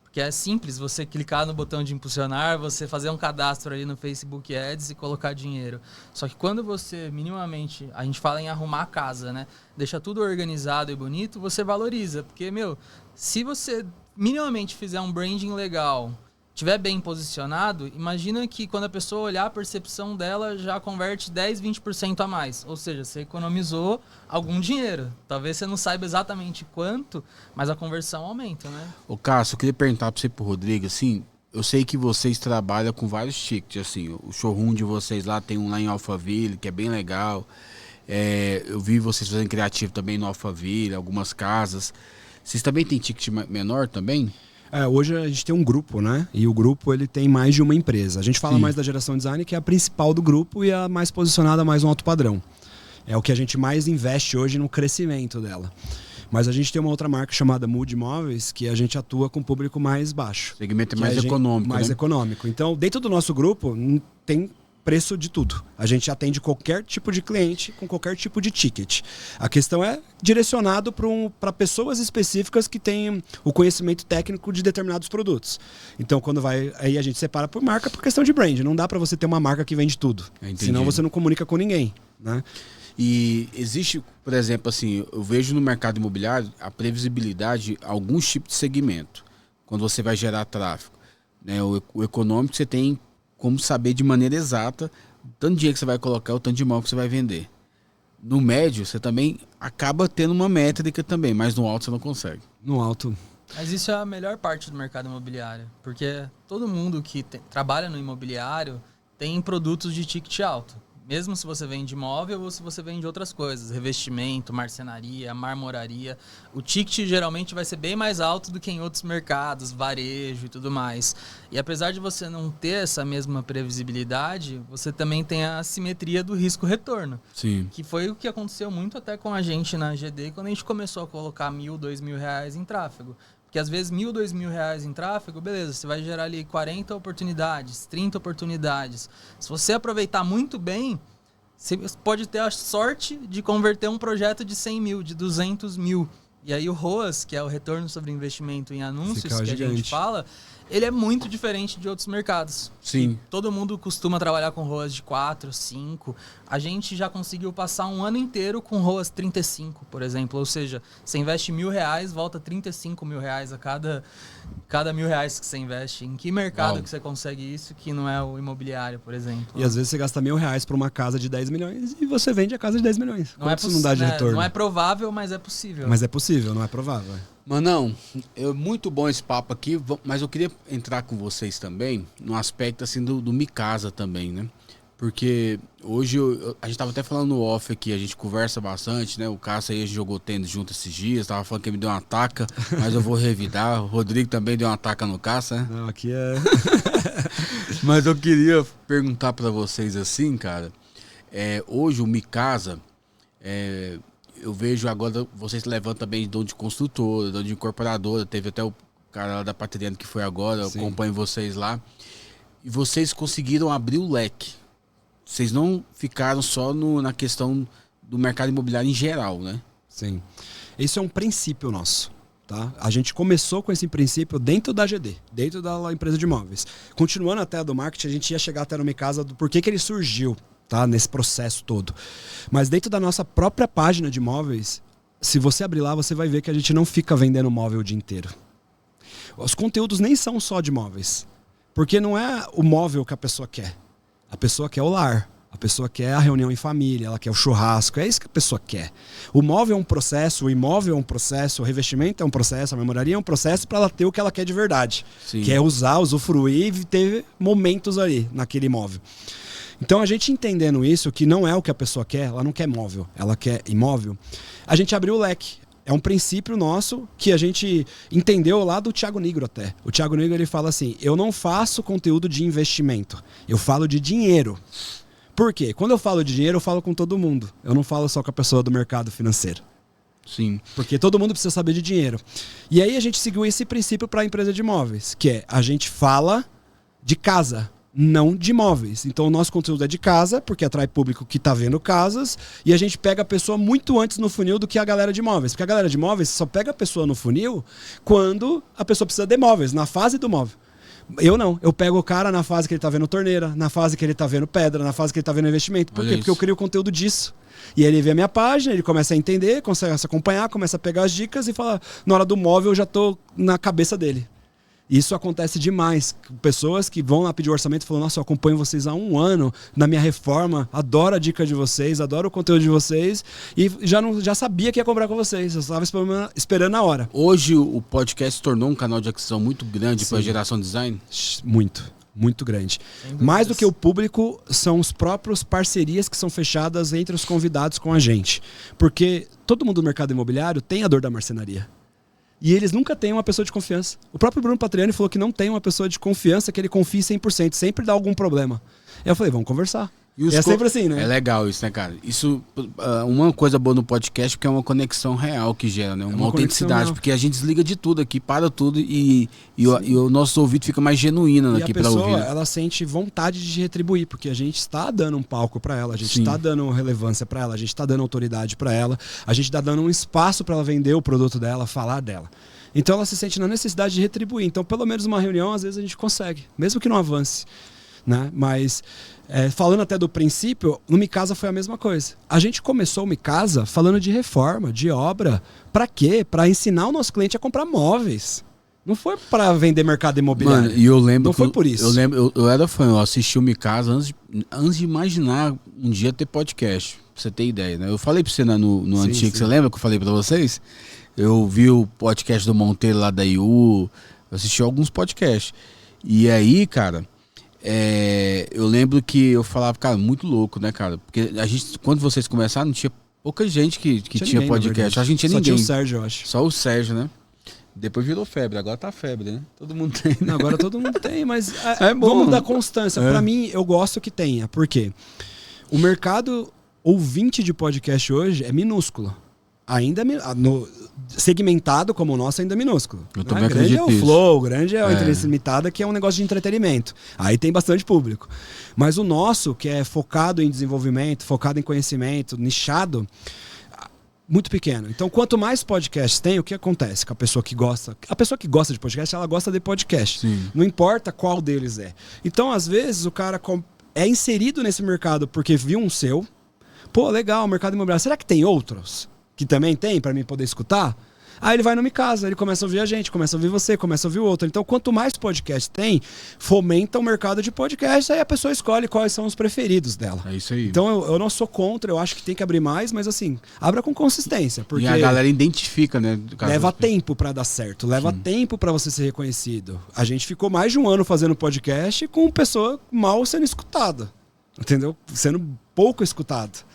Porque é simples você clicar no botão de impulsionar, você fazer um cadastro ali no Facebook Ads e colocar dinheiro. Só que quando você minimamente, a gente fala em arrumar a casa, né? Deixa tudo organizado e bonito, você valoriza. Porque, se você minimamente fizer um branding legal, estiver bem posicionado, imagina que quando a pessoa olhar, a percepção dela já converte 10, 20% a mais. Ou seja, você economizou algum dinheiro. Talvez você não saiba exatamente quanto, mas a conversão aumenta, né? Ô Cássio, eu queria perguntar para você, pro Rodrigo, assim, eu sei que vocês trabalham com vários tickets, assim, o showroom de vocês lá tem um lá em Alphaville, que é bem legal. Eu vi vocês fazendo criativo também no Alphaville, algumas casas. Vocês também têm ticket menor também? Hoje a gente tem um grupo, né? E o grupo ele tem mais de uma empresa. A gente fala Sim. mais da Geração Design, que é a principal do grupo e a mais posicionada, mais um alto padrão. É o que a gente mais investe hoje no crescimento dela. Mas a gente tem uma outra marca chamada Mood Móveis, que a gente atua com um público mais baixo. Segmento mais econômico, mais né? econômico. Então, dentro do nosso grupo, tem preço de tudo. A gente atende qualquer tipo de cliente com qualquer tipo de ticket. A questão é direcionado para pessoas específicas que têm o conhecimento técnico de determinados produtos. Então, quando aí a gente separa por marca por questão de brand. Não dá para você ter uma marca que vende tudo. Senão você não comunica com ninguém, né? E existe, por exemplo, assim, eu vejo no mercado imobiliário a previsibilidade de alguns tipos de segmento. Quando você vai gerar tráfego, né? O econômico você tem como saber de maneira exata o tanto de dinheiro que você vai colocar, o tanto de imóvel que você vai vender. No médio, você também acaba tendo uma métrica também, mas no alto você não consegue. No alto. Mas isso é a melhor parte do mercado imobiliário, porque todo mundo que trabalha no imobiliário tem produtos de ticket alto. Mesmo se você vende imóvel ou se você vende outras coisas, revestimento, marcenaria, marmoraria, o ticket geralmente vai ser bem mais alto do que em outros mercados, varejo e tudo mais. E apesar de você não ter essa mesma previsibilidade, você também tem a assimetria do risco-retorno. Sim. Que foi o que aconteceu muito até com a gente na GD, quando a gente começou a colocar R$1.000, R$2.000 em tráfego. Porque às vezes R$1.000, R$2.000 em tráfego, beleza, você vai gerar ali 40 oportunidades, 30 oportunidades. Se você aproveitar muito bem, você pode ter a sorte de converter um projeto de 100 mil, de 200 mil. E aí o ROAS, que é o retorno sobre investimento em anúncios, Fica que gigante. a gente fala, ele é muito diferente de outros mercados. Sim. E todo mundo costuma trabalhar com ROAS de 4, 5. A gente já conseguiu passar um ano inteiro com ROAS 35, por exemplo. Ou seja, você investe R$1.000, volta R$35.000 a cada R$1.000 que você investe. Em que mercado Uau. que você consegue isso que não é o imobiliário, por exemplo? E às vezes você gasta R$1.000 para uma casa de 10 milhões e você vende a casa de 10 milhões. Quanto isso não dá de retorno? Não é provável, mas é possível. Mas é possível, não é provável. Manão, é muito bom esse papo aqui, mas eu queria entrar com vocês também no aspecto assim do Me Casa também, né? Porque hoje a gente tava até falando no off aqui, a gente conversa bastante, né? O Cássio aí a gente jogou tênis junto esses dias, tava falando que ele me deu uma taca, mas eu vou revidar. O Rodrigo também deu uma taca no Cássio, né? Não, aqui é... Mas eu queria perguntar pra vocês assim, cara, hoje o Me Casa, eu vejo agora vocês levantam também dono de construtora, dono de incorporadora, teve até o cara lá da Patriano que foi agora, eu Sim. acompanho vocês lá. E vocês conseguiram abrir o leque. Vocês não ficaram só na questão do mercado imobiliário em geral, né? Sim. Isso é um princípio nosso. Tá? A gente começou com esse princípio dentro da GD, dentro da empresa de imóveis. Continuando até a do marketing, a gente ia chegar até no Me Casa do porquê que ele surgiu, tá? Nesse processo todo. Mas dentro da nossa própria página de imóveis, se você abrir lá, você vai ver que a gente não fica vendendo móvel o dia inteiro. Os conteúdos nem são só de imóveis. Porque não é o móvel que a pessoa quer. A pessoa quer o lar. A pessoa quer a reunião em família, ela quer o churrasco, é isso que a pessoa quer. O móvel é um processo, o imóvel é um processo, o revestimento é um processo, a memoraria é um processo para ela ter o que ela quer de verdade. Sim. Que é usar, usufruir e ter momentos ali naquele imóvel. Então a gente entendendo isso, que não é o que a pessoa quer, ela não quer móvel, ela quer imóvel, a gente abriu o leque. É um princípio nosso que a gente entendeu lá do Thiago Nigro até. O Thiago Nigro ele fala assim, eu não faço conteúdo de investimento, eu falo de dinheiro. Por quê? Quando eu falo de dinheiro, eu falo com todo mundo. Eu não falo só com a pessoa do mercado financeiro. Sim. Porque todo mundo precisa saber de dinheiro. E aí a gente seguiu esse princípio para a empresa de imóveis, que é a gente fala de casa, não de imóveis. Então o nosso conteúdo é de casa, porque atrai público que está vendo casas, e a gente pega a pessoa muito antes no funil do que a galera de imóveis. Porque a galera de imóveis só pega a pessoa no funil quando a pessoa precisa de imóveis, na fase do móvel. Eu não, eu pego o cara na fase que ele tá vendo torneira, na fase que ele tá vendo pedra, na fase que ele tá vendo investimento. Por quê? Porque eu crio conteúdo disso. E aí ele vê a minha página, ele começa a entender, começa a acompanhar, começa a pegar as dicas e fala, na hora do móvel eu já tô na cabeça dele. Isso acontece demais. Pessoas que vão lá pedir orçamento e falam, nossa, eu acompanho vocês há 1 ano na minha reforma, adoro a dica de vocês, adoro o conteúdo de vocês e já sabia que ia comprar com vocês, eu estava esperando a hora. Hoje o podcast se tornou um canal de aquisição muito grande para a geração design? Muito grande. Mais do que o público, são os próprios parcerias que são fechadas entre os convidados com a gente. Porque todo mundo do mercado imobiliário tem a dor da marcenaria. E eles nunca têm uma pessoa de confiança. O próprio Bruno Patriani falou que não tem uma pessoa de confiança que ele confie 100%. Sempre dá algum problema. Eu falei, vamos conversar. E é sempre assim, né? É legal isso, né, cara? Isso, uma coisa boa no podcast, porque é uma conexão real que gera, né? Uma autenticidade, porque a gente desliga de tudo aqui, para tudo e o nosso ouvido fica mais genuíno aqui para ouvir. E a pessoa, ela sente vontade de retribuir, porque a gente está dando um palco para ela, a gente está dando relevância para ela, a gente está dando autoridade para ela, a gente está dando um espaço para ela vender o produto dela, falar dela. Então ela se sente na necessidade de retribuir. Então, pelo menos uma reunião, às vezes a gente consegue, mesmo que não avance, né? Mas falando até do princípio, no Micasa foi a mesma coisa. A gente começou o Micasa falando de reforma, de obra. Para quê? Para ensinar o nosso cliente a comprar móveis. Não foi para vender mercado imobiliário. Mano, e eu lembro. Não foi por isso. Eu lembro, eu era fã, eu assisti o Micasa antes de imaginar um dia ter podcast. Pra você ter ideia, né? Eu falei pra você no antigo, você lembra que eu falei pra vocês? Eu vi o podcast do Monteiro lá da IU, eu assisti alguns podcasts. E aí, cara. Eu lembro que eu falava, cara, muito louco, né, cara? Porque a gente, quando vocês começaram, tinha pouca gente que tinha podcast. A gente tinha ninguém. Só tinha o Sérgio, eu acho. Só o Sérgio, né? Depois virou febre, agora tá febre, né? Todo mundo tem. Né? Não, agora todo mundo tem, mas vamos dar constância. Pra mim, eu gosto que tenha. Por quê? O mercado ouvinte de podcast hoje é minúsculo. Ainda segmentado como o nosso, ainda é minúsculo. Eu também acredito grande é o nisso. Flow, grande é a Inteligência Limitada, que é um negócio de entretenimento. Aí tem bastante público. Mas o nosso, que é focado em desenvolvimento, focado em conhecimento, nichado, muito pequeno. Então, quanto mais podcasts tem, o que acontece com a pessoa que gosta? A pessoa que gosta de podcast, ela gosta de podcast. Sim. Não importa qual deles é. Então, às vezes, o cara é inserido nesse mercado porque viu um seu. Pô, legal, mercado imobiliário. Será que tem outros que também tem para mim poder escutar? Aí ele vai no Micasa, ele começa a ouvir a gente, começa a ouvir você, começa a ouvir o outro. Então, quanto mais podcast tem, fomenta o mercado de podcast, aí a pessoa escolhe quais são os preferidos dela. É isso aí. Então, eu não sou contra, eu acho que tem que abrir mais, mas assim, abra com consistência. Porque e a galera identifica, né? leva tempo para dar certo, leva tempo para você ser reconhecido. A gente ficou mais de 1 ano fazendo podcast com pessoa mal sendo escutada, entendeu? Sendo pouco escutado.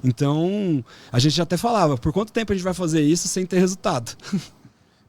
Então, a gente já até falava, por quanto tempo a gente vai fazer isso sem ter resultado?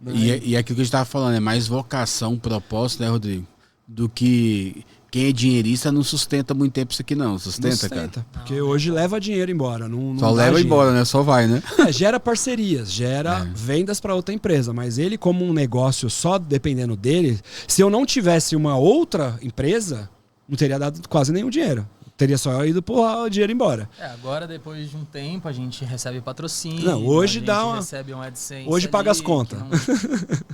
E aquilo que a gente tava falando, é mais vocação, propósito, né, Rodrigo? Do que quem é dinheirista não sustenta muito tempo isso aqui não. Sustenta, cara? Porque hoje leva dinheiro embora. Não só leva embora, né? Só vai, né? Gera parcerias, gera vendas para outra empresa. Mas ele, como um negócio só dependendo dele, se eu não tivesse uma outra empresa, não teria dado quase nenhum dinheiro. Teria só ido pôr o dinheiro embora. Agora, depois de um tempo, a gente recebe patrocínio. Não, hoje recebe um AdSense. Hoje paga as contas.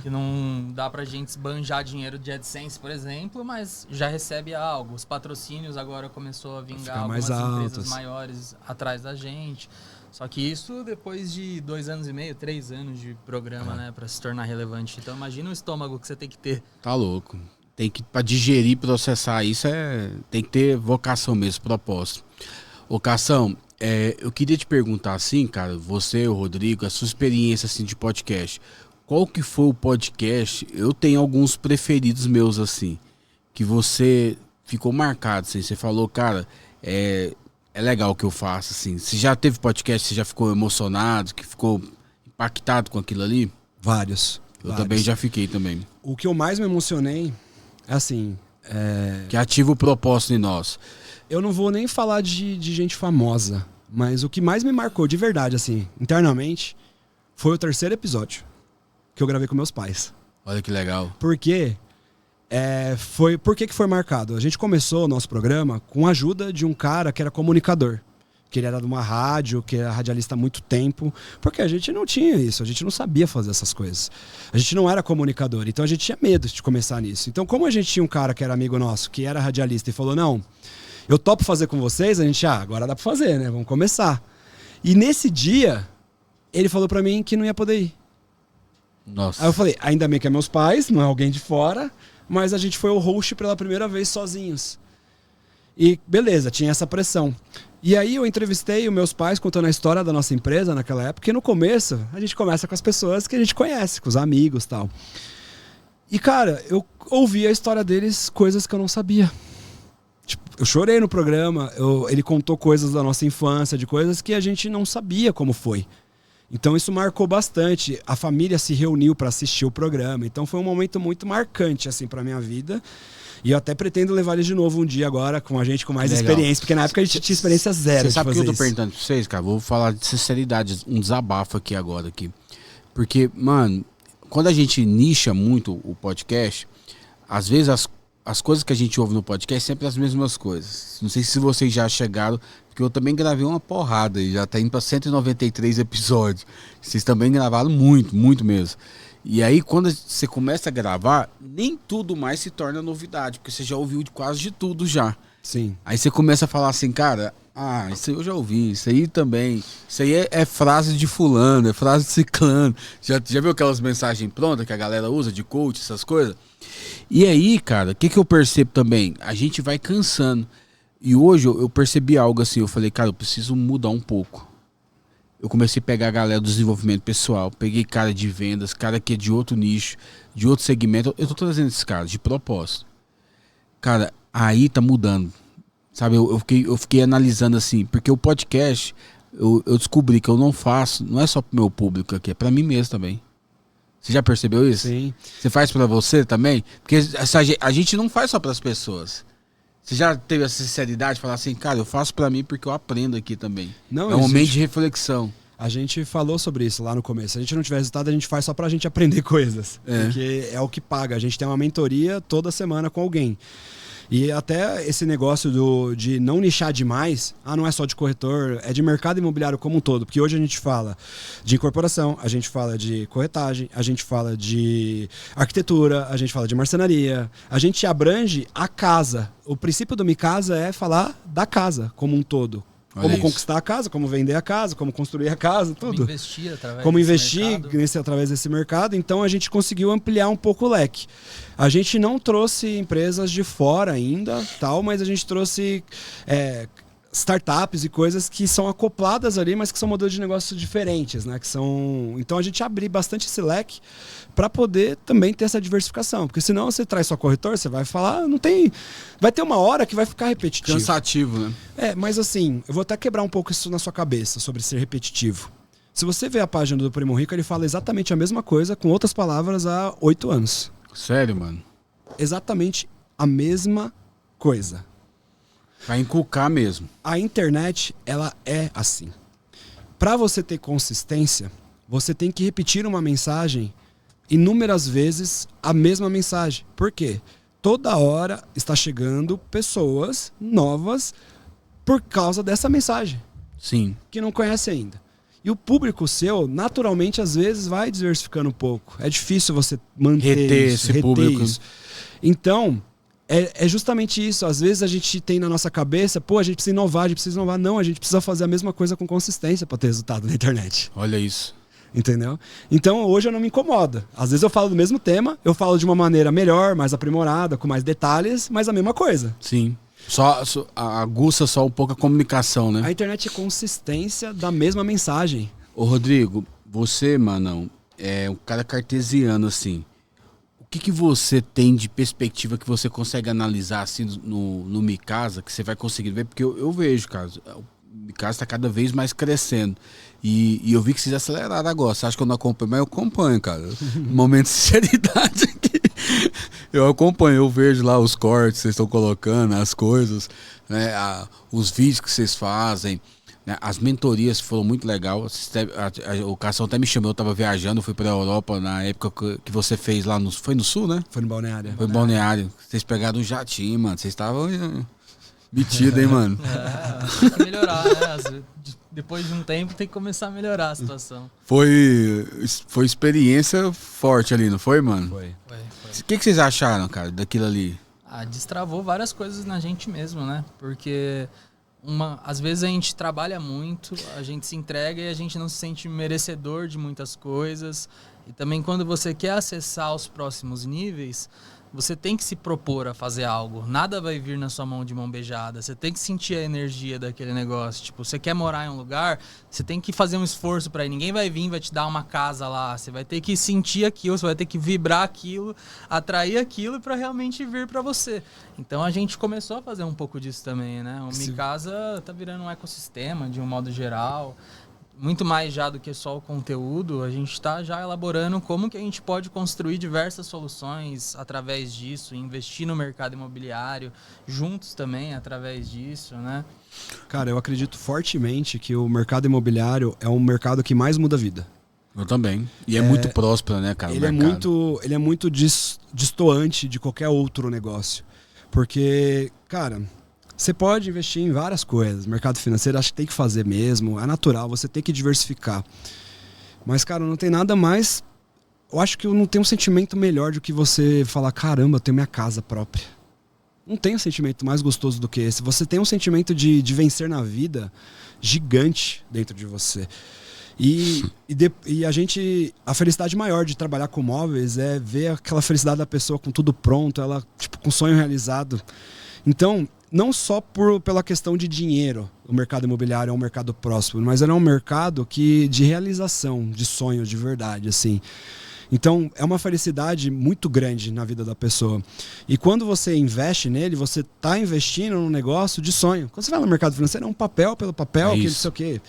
Que não dá pra gente esbanjar dinheiro de AdSense, por exemplo, mas já recebe algo. Os patrocínios agora começou a vingar algumas empresas maiores atrás da gente. Só que isso depois de 2 anos e meio, 3 anos de programa, né? Pra se tornar relevante. Então imagina o estômago que você tem que ter. Tá louco. Tem que, para digerir, processar isso, tem que ter vocação mesmo, propósito. Ô, Cação, eu queria te perguntar assim, cara, você, o Rodrigo, a sua experiência assim, de podcast. Qual que foi o podcast? Eu tenho alguns preferidos meus, assim, que você ficou marcado, assim, você falou, cara, é legal o que eu faço, assim. Você já teve podcast, você já ficou emocionado, que ficou impactado com aquilo ali? Vários. Também já fiquei também. O que eu mais me emocionei, assim... Que ativa o propósito em nós. Eu não vou nem falar de gente famosa, mas o que mais me marcou de verdade, assim, internamente, foi o 3º episódio que eu gravei com meus pais. Olha que legal. Porque Por que foi marcado? A gente começou o nosso programa com a ajuda de um cara que era comunicador. Que ele era de uma rádio, que era radialista há muito tempo, porque a gente não tinha isso, a gente não sabia fazer essas coisas. A gente não era comunicador, então a gente tinha medo de começar nisso. Então, como a gente tinha um cara que era amigo nosso, que era radialista e falou, não, eu topo fazer com vocês, a gente, agora dá pra fazer, né? Vamos começar. E nesse dia, ele falou pra mim que não ia poder ir. Nossa. Aí eu falei, ainda bem que é meus pais, não é alguém de fora, mas a gente foi o host pela primeira vez sozinhos. E beleza, tinha essa pressão. E aí eu entrevistei os meus pais contando a história da nossa empresa naquela época, e no começo a gente começa com as pessoas que a gente conhece, com os amigos e tal. E cara, eu ouvi a história deles, coisas que eu não sabia. Tipo, eu chorei no programa, ele contou coisas da nossa infância, de coisas que a gente não sabia como foi. Então isso marcou bastante. A família se reuniu para assistir o programa, então foi um momento muito marcante assim para minha vida. E eu até pretendo levar ele de novo um dia agora com a gente com mais experiência, porque na época a gente tinha experiência zero. Você sabe o que eu tô perguntando pra vocês, cara? Vou falar de sinceridade, um desabafo aqui agora aqui. Porque, mano, quando a gente nicha muito o podcast, às vezes as coisas que a gente ouve no podcast sempre as mesmas coisas. Não sei se vocês já chegaram, porque eu também gravei uma porrada e já tá indo pra 193 episódios. Vocês também gravaram muito, muito mesmo. E aí, quando você começa a gravar, nem tudo mais se torna novidade, porque você já ouviu quase de tudo já. Sim. Aí você começa a falar assim, cara, isso aí eu já ouvi, isso aí também. Isso aí é frase de fulano, é frase de ciclano. Já viu aquelas mensagens prontas que a galera usa de coach, essas coisas? E aí, cara, o que eu percebo também? A gente vai cansando. E hoje eu percebi algo assim, eu falei, cara, eu preciso mudar um pouco. Eu comecei a pegar a galera do desenvolvimento pessoal, peguei cara de vendas, cara que é de outro nicho, de outro segmento. Eu tô trazendo esses caras de propósito. Cara, aí tá mudando. Sabe, eu fiquei analisando assim, porque o podcast, eu descobri que eu não faço, não é só pro meu público aqui, é pra mim mesmo também. Você já percebeu isso? Sim. Você faz pra você também? Porque a gente não faz só pras pessoas. Você já teve a sinceridade de falar assim, cara, eu faço pra mim porque eu aprendo aqui também. Não, é um momento de reflexão. A gente falou sobre isso lá no começo. Se a gente não tiver resultado, a gente faz só pra gente aprender coisas. Porque é o que paga. A gente tem uma mentoria toda semana com alguém. E até esse negócio de não nichar demais, não é só de corretor, é de mercado imobiliário como um todo. Porque hoje a gente fala de incorporação, a gente fala de corretagem, a gente fala de arquitetura, a gente fala de marcenaria. A gente abrange a casa. O princípio do Mi Casa é falar da casa como um todo. Como conquistar a casa, como vender a casa, como construir a casa, tudo. Como investir através desse mercado. Então a gente conseguiu ampliar um pouco o leque. A gente não trouxe empresas de fora ainda, mas a gente trouxe startups e coisas que são acopladas ali, mas que são modelos de negócio diferentes, né? Então a gente abriu bastante esse leque para poder também ter essa diversificação, porque senão você traz só corretor, você vai falar, vai ter uma hora que vai ficar repetitivo. Cansativo, né? Mas assim, eu vou até quebrar um pouco isso na sua cabeça sobre ser repetitivo. Se você vê a página do Primo Rico, ele fala exatamente a mesma coisa, com outras palavras, há 8 anos. Sério, mano? Exatamente a mesma coisa. Vai inculcar mesmo. A internet, ela é assim. Para você ter consistência, você tem que repetir uma mensagem inúmeras vezes, a mesma mensagem. Por quê? Toda hora está chegando pessoas novas por causa dessa mensagem. Sim. Que não conhece ainda. E o público seu, naturalmente, às vezes vai diversificando um pouco. É difícil você reter esse público. Isso. Então, é justamente isso. Às vezes a gente tem na nossa cabeça, a gente precisa inovar, a gente precisa inovar. Não, a gente precisa fazer a mesma coisa com consistência para ter resultado na internet. Olha isso. Entendeu? Então hoje eu não me incomodo. Às vezes eu falo do mesmo tema, eu falo de uma maneira melhor, mais aprimorada, com mais detalhes, mas a mesma coisa. Sim. Só aguça só um pouco a comunicação, né? A internet é consistência da mesma mensagem. Ô Rodrigo, você, mano, é um cara cartesiano, assim. O que você tem de perspectiva que você consegue analisar assim no Mi Casa, que você vai conseguir ver? Porque eu vejo, cara, o Mi Casa está cada vez mais crescendo. E eu vi que vocês aceleraram agora. Você acha que eu não acompanho? Mas eu acompanho, cara. Momento de sinceridade aqui. Eu acompanho, eu vejo lá os cortes que vocês estão colocando, as coisas, né? Os vídeos que vocês fazem. né? As mentorias foram muito legais. O Cação até me chamou, eu estava viajando, fui para a Europa na época que você fez lá no... Foi no Sul, né? Foi no Balneário. Foi no Balneário. Vocês pegaram um jatinho, mano. Vocês estavam metidos, hein, mano? Tem que melhorar, né? Depois de um tempo tem que começar a melhorar a situação. Foi experiência forte ali, não foi, mano? Foi. O que vocês acharam, cara, daquilo ali? Destravou várias coisas na gente mesmo, né? Porque às vezes a gente trabalha muito, a gente se entrega e a gente não se sente merecedor de muitas coisas. E também quando você quer acessar os próximos níveis, você tem que se propor a fazer algo. Nada vai vir na sua mão de mão beijada. Você tem que sentir a energia daquele negócio. Tipo, você quer morar em um lugar, você tem que fazer um esforço para ir. Ninguém vai vir e vai te dar uma casa lá. Você vai ter que sentir aquilo, você vai ter que vibrar aquilo, atrair aquilo para realmente vir para você. Então a gente começou a fazer um pouco disso também, né? O Micasa tá virando um ecossistema de um modo geral. Muito mais já do que só o conteúdo, a gente está já elaborando como que a gente pode construir diversas soluções através disso, investir no mercado imobiliário juntos também através disso, né? Cara, eu acredito fortemente que o mercado imobiliário é um mercado que mais muda a vida. Eu também. E é muito próspero, né, cara? Ele é muito destoante de qualquer outro negócio. Porque, cara... Você pode investir em várias coisas. Mercado financeiro acho que tem que fazer mesmo. É natural, você tem que diversificar. Mas, cara, não tem nada mais... Eu acho que eu não tenho um sentimento melhor do que você falar, caramba, eu tenho minha casa própria. Não tem um sentimento mais gostoso do que esse. Você tem um sentimento de vencer na vida gigante dentro de você. E a felicidade maior de trabalhar com móveis é ver aquela felicidade da pessoa com tudo pronto, ela tipo com sonho realizado. Então... Não só pela questão de dinheiro, o mercado imobiliário é um mercado próspero, mas ele é um mercado de realização, de sonhos de verdade, assim. Então, é uma felicidade muito grande na vida da pessoa. E quando você investe nele, você está investindo num negócio de sonho. Quando você vai no mercado financeiro, é um papel pelo papel, que não sei o quê.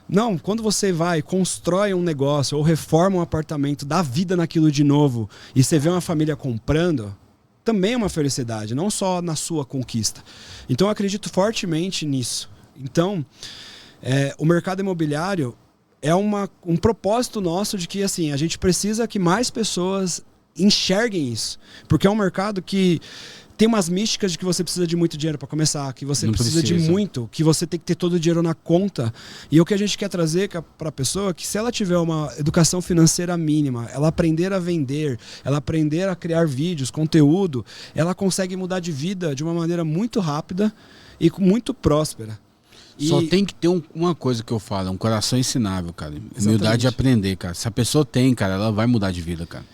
Não, quando você vai, constrói um negócio ou reforma um apartamento, dá vida naquilo de novo, e você vê uma família comprando... também é uma felicidade, não só na sua conquista. Então eu acredito fortemente nisso. Então, o mercado imobiliário é um propósito nosso de que assim, a gente precisa que mais pessoas enxerguem isso. Porque é um mercado que tem umas místicas de que você precisa de muito dinheiro para começar, que você precisa de muito, que você tem que ter todo o dinheiro na conta. E o que a gente quer trazer para a pessoa é que se ela tiver uma educação financeira mínima, ela aprender a vender, ela aprender a criar vídeos, conteúdo, ela consegue mudar de vida de uma maneira muito rápida e muito próspera. Só tem que ter uma coisa que eu falo, um coração ensinável, cara. Humildade de aprender, cara. Se a pessoa tem, cara, ela vai mudar de vida, cara.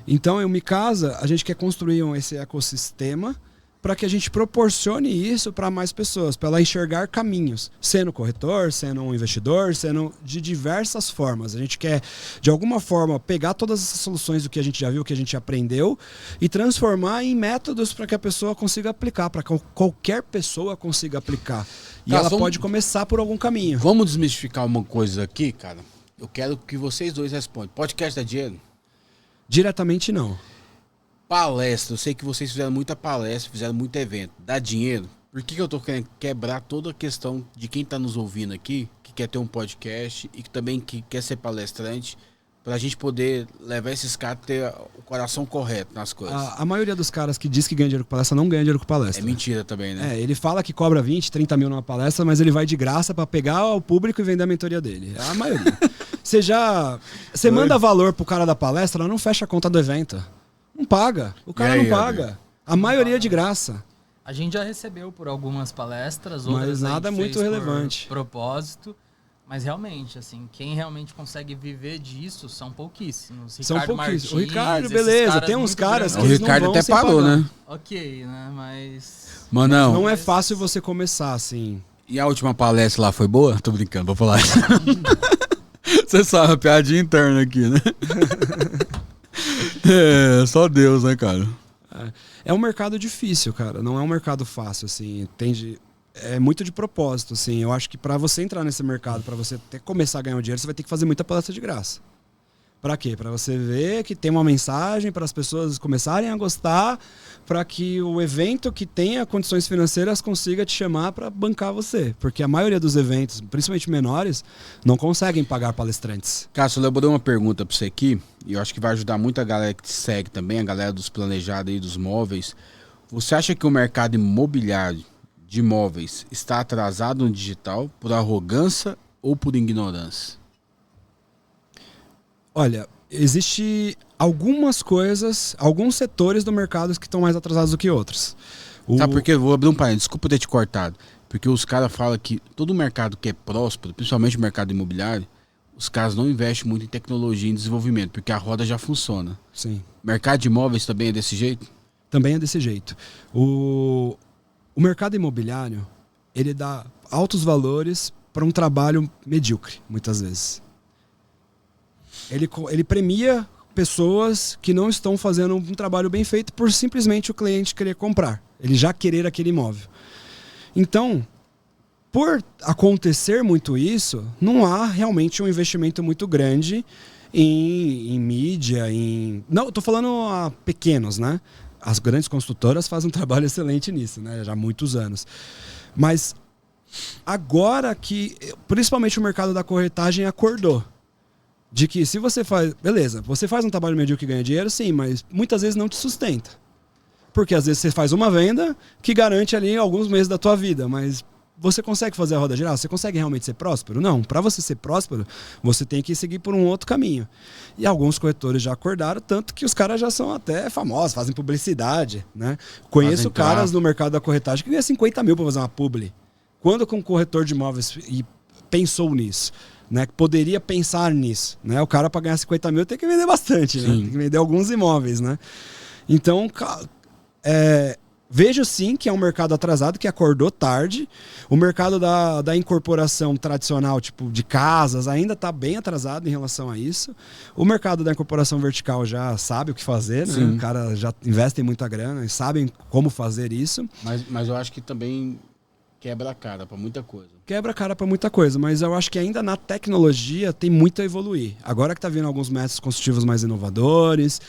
Então, em Micasa, a gente quer construir esse ecossistema para que a gente proporcione isso para mais pessoas, para ela enxergar caminhos, sendo corretor, sendo um investidor, sendo de diversas formas. A gente quer, de alguma forma, pegar todas essas soluções do que a gente já viu, que a gente aprendeu, e transformar em métodos para que a pessoa consiga aplicar, para que qualquer pessoa consiga aplicar. E ela pode começar por algum caminho. Vamos desmistificar uma coisa aqui, cara. Eu quero que vocês dois respondam. Podcast dá dinheiro? Diretamente não. Palestra, eu sei que vocês fizeram muita palestra, fizeram muito evento. Dá dinheiro? Por que eu tô querendo quebrar toda a questão de quem tá nos ouvindo aqui, que quer ter um podcast e que também quer ser palestrante, pra gente poder levar esses caras a ter o coração correto nas coisas. A maioria dos caras que diz que ganha dinheiro com palestra não ganha dinheiro com palestra. É mentira também, né? Ele fala que cobra 20, 30 mil numa palestra, mas ele vai de graça pra pegar o público e vender a mentoria dele. A maioria. Você manda valor pro cara da palestra, ela não fecha a conta do evento. Não paga. O cara não paga. A maioria é de graça. A gente já recebeu por algumas palestras, outras mas nada muito relevante. Por propósito. Mas realmente, assim, quem realmente consegue viver disso são pouquíssimos. São pouquíssimos. Martins, o Ricardo, beleza. Tem uns caras que o Ricardo até parou, né? Ok, né? Mas... Mano, não é fácil você começar, assim. E a última palestra lá foi boa? Tô brincando, vou falar. Você sabe, a piadinha interna aqui, né? Só Deus, né, cara? É um mercado difícil, cara. Não é um mercado fácil, assim. É muito de propósito, assim. Eu acho que para você entrar nesse mercado, para você até começar a ganhar o dinheiro, você vai ter que fazer muita palestra de graça. Para quê? Para você ver que tem uma mensagem, para as pessoas começarem a gostar, para que o evento que tenha condições financeiras consiga te chamar para bancar você. Porque a maioria dos eventos, principalmente menores, não conseguem pagar palestrantes. Cássio, eu elaborei uma pergunta para você aqui, e eu acho que vai ajudar muito a galera que te segue também, a galera dos planejados e dos móveis. Você acha que o mercado imobiliário de imóveis está atrasado no digital por arrogância ou por ignorância? Olha, existe algumas coisas, alguns setores do mercado que estão mais atrasados do que outros. Sabe por quê? Vou abrir um parênteses, desculpa ter te cortado. Porque os caras falam que todo mercado que é próspero, principalmente o mercado imobiliário, os caras não investem muito em tecnologia e em desenvolvimento, porque a roda já funciona. Sim. Mercado de imóveis também é desse jeito? Também é desse jeito. O mercado imobiliário, ele dá altos valores para um trabalho medíocre, muitas vezes. Ele premia pessoas que não estão fazendo um trabalho bem feito por simplesmente o cliente querer comprar. Ele já querer aquele imóvel. Então, por acontecer muito isso, não há realmente um investimento muito grande em mídia, Não, eu tô falando a pequenos, né? As grandes construtoras fazem um trabalho excelente nisso, né? Já há muitos anos. Mas agora que, principalmente o mercado da corretagem acordou, de que se você faz... Beleza, você faz um trabalho medíocre que ganha dinheiro, sim, mas muitas vezes não te sustenta. Porque às vezes você faz uma venda que garante ali alguns meses da tua vida, mas você consegue fazer a roda girar? Você consegue realmente ser próspero? Não. Para você ser próspero, você tem que seguir por um outro caminho. E alguns corretores já acordaram, tanto que os caras já são até famosos, fazem publicidade, né? Conheço caras no mercado da corretagem que ganham 50 mil para fazer uma publi. Quando que um corretor de imóveis pensou nisso? Né, que poderia pensar nisso, né? O cara para ganhar 50 mil tem que vender bastante, né? Tem que vender alguns imóveis, né? Então, vejo sim que é um mercado atrasado, que acordou tarde. O mercado da incorporação tradicional, tipo de casas, ainda está bem atrasado em relação a isso. O mercado da incorporação vertical já sabe o que fazer, né? O cara já investe muita grana e sabem como fazer isso. Mas eu acho que também quebra a cara para muita coisa. Quebra a cara para muita coisa, mas eu acho que ainda na tecnologia tem muito a evoluir. Agora que tá vindo alguns métodos construtivos mais inovadores,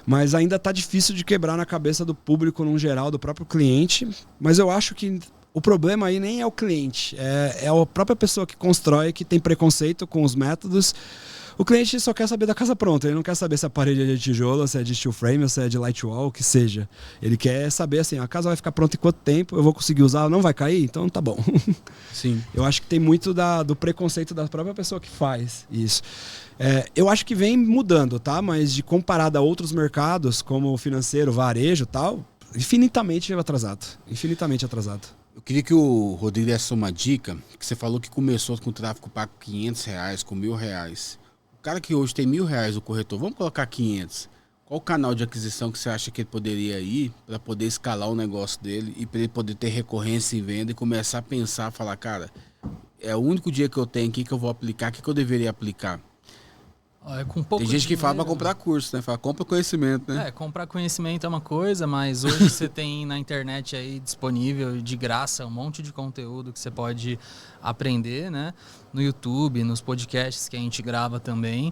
mas ainda tá difícil de quebrar na cabeça do público no geral, do próprio cliente. Mas eu acho que o problema aí nem é o cliente, é a própria pessoa que constrói, que tem preconceito com os métodos. O cliente só quer saber da casa pronta, ele não quer saber se a parede é de tijolo, se é de steel frame, ou se é de light wall, o que seja. Ele quer saber assim, a casa vai ficar pronta em quanto tempo, eu vou conseguir usar, não vai cair? Então tá bom. Sim. Eu acho que tem muito do preconceito da própria pessoa que faz isso. Eu acho que vem mudando, tá? Mas de comparado a outros mercados, como o financeiro, varejo e tal, infinitamente atrasado. Infinitamente atrasado. Eu queria que o Rodrigo desse uma dica, que você falou que começou com o tráfego pago R$500, com R$1.000. O cara que hoje tem R$1.000, o corretor, vamos colocar 500. Qual o canal de aquisição que você acha que ele poderia ir para poder escalar o negócio dele e para ele poder ter recorrência em venda e começar a pensar, falar, cara, é o único dia que eu tenho aqui que eu vou aplicar, o que eu deveria aplicar? Com pouco tem gente que fala dinheiro, para comprar curso, né? Fala, compra conhecimento, né? Comprar conhecimento é uma coisa, mas hoje você tem na internet aí disponível de graça um monte de conteúdo que você pode aprender, né? No YouTube, nos podcasts que a gente grava também.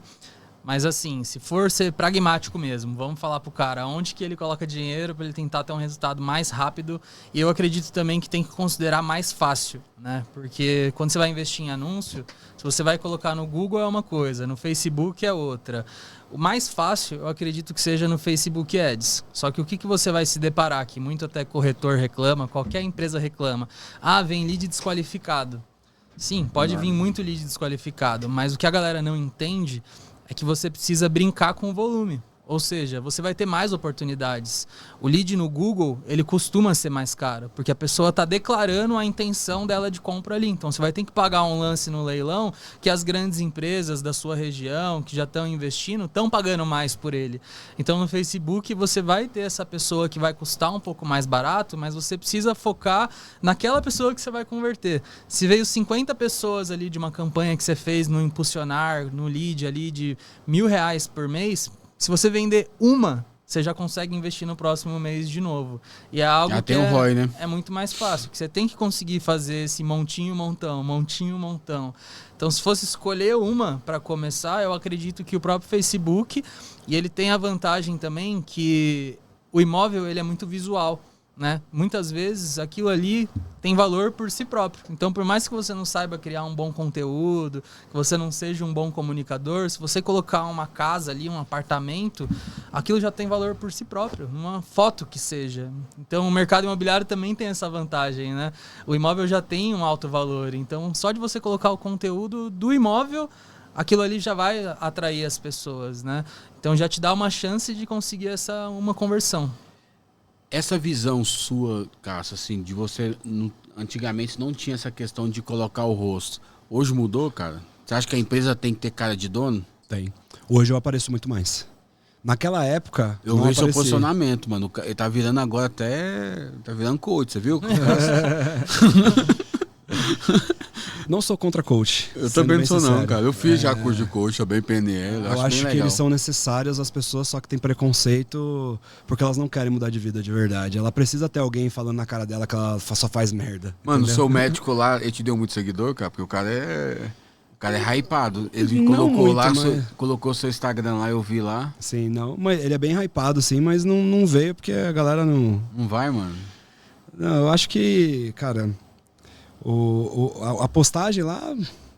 Mas assim, se for ser pragmático mesmo, vamos falar pro cara onde que ele coloca dinheiro para ele tentar ter um resultado mais rápido. E eu acredito também que tem que considerar mais fácil, né? Porque quando você vai investir em anúncio, se você vai colocar no Google é uma coisa, no Facebook é outra. O mais fácil, eu acredito que seja no Facebook Ads. Só que o que você vai se deparar, que muito até corretor reclama, qualquer empresa reclama. Vem lead desqualificado. Sim, pode vir muito lead desqualificado, mas o que a galera não entende é que você precisa brincar com o volume. Ou seja, você vai ter mais oportunidades. O lead no Google, ele costuma ser mais caro, porque a pessoa está declarando a intenção dela de compra ali. Então, você vai ter que pagar um lance no leilão que as grandes empresas da sua região, que já estão investindo, estão pagando mais por ele. Então, no Facebook, você vai ter essa pessoa que vai custar um pouco mais barato, mas você precisa focar naquela pessoa que você vai converter. Se veio 50 pessoas ali de uma campanha que você fez no impulsionar, no lead ali de R$1.000 por mês, se você vender uma, você já consegue investir no próximo mês de novo. E é algo Já que tem um ROI, né? é muito mais fácil, porque você tem que conseguir fazer esse montinho, montão. Então, se fosse escolher uma para começar, eu acredito que o próprio Facebook, e ele tem a vantagem também que o imóvel ele é muito visual, né? Muitas vezes aquilo ali tem valor por si próprio. Então, por mais que você não saiba criar um bom conteúdo, que você não seja um bom comunicador, se você colocar uma casa ali, um apartamento, aquilo já tem valor por si próprio, uma foto que seja. Então, o mercado imobiliário também tem essa vantagem, né? O imóvel já tem um alto valor. Então, só de você colocar o conteúdo do imóvel, aquilo ali já vai atrair as pessoas, né? Então, já te dá uma chance de conseguir uma conversão. Essa visão sua, Cássio, assim, de você antigamente não tinha essa questão de colocar o rosto. Hoje mudou, cara? Você acha que a empresa tem que ter cara de dono? Tem. Hoje eu apareço muito mais. Naquela época, Eu não vejo seu aparecia. posicionamento, mano. Ele tá virando agora até... Tá virando coach, você viu? Não sou contra coach. Eu sendo também bem não sou não, sincero. cara. Eu fiz já curso de coach, eu bem PNL. Eu acho que eles são necessários às pessoas, só que tem preconceito porque elas não querem mudar de vida de verdade. Ela precisa ter alguém falando na cara dela que ela só faz merda. Mano, entendeu? o seu médico lá, ele te deu muito seguidor, cara? Porque o cara é... O cara é hypado. Ele Não colocou muito, lá, mas... colocou seu Instagram lá, eu vi lá. Sim, não. Mas ele é bem hypado, sim, mas não veio porque a galera não... Não vai, mano? Não, eu acho que, cara... A postagem lá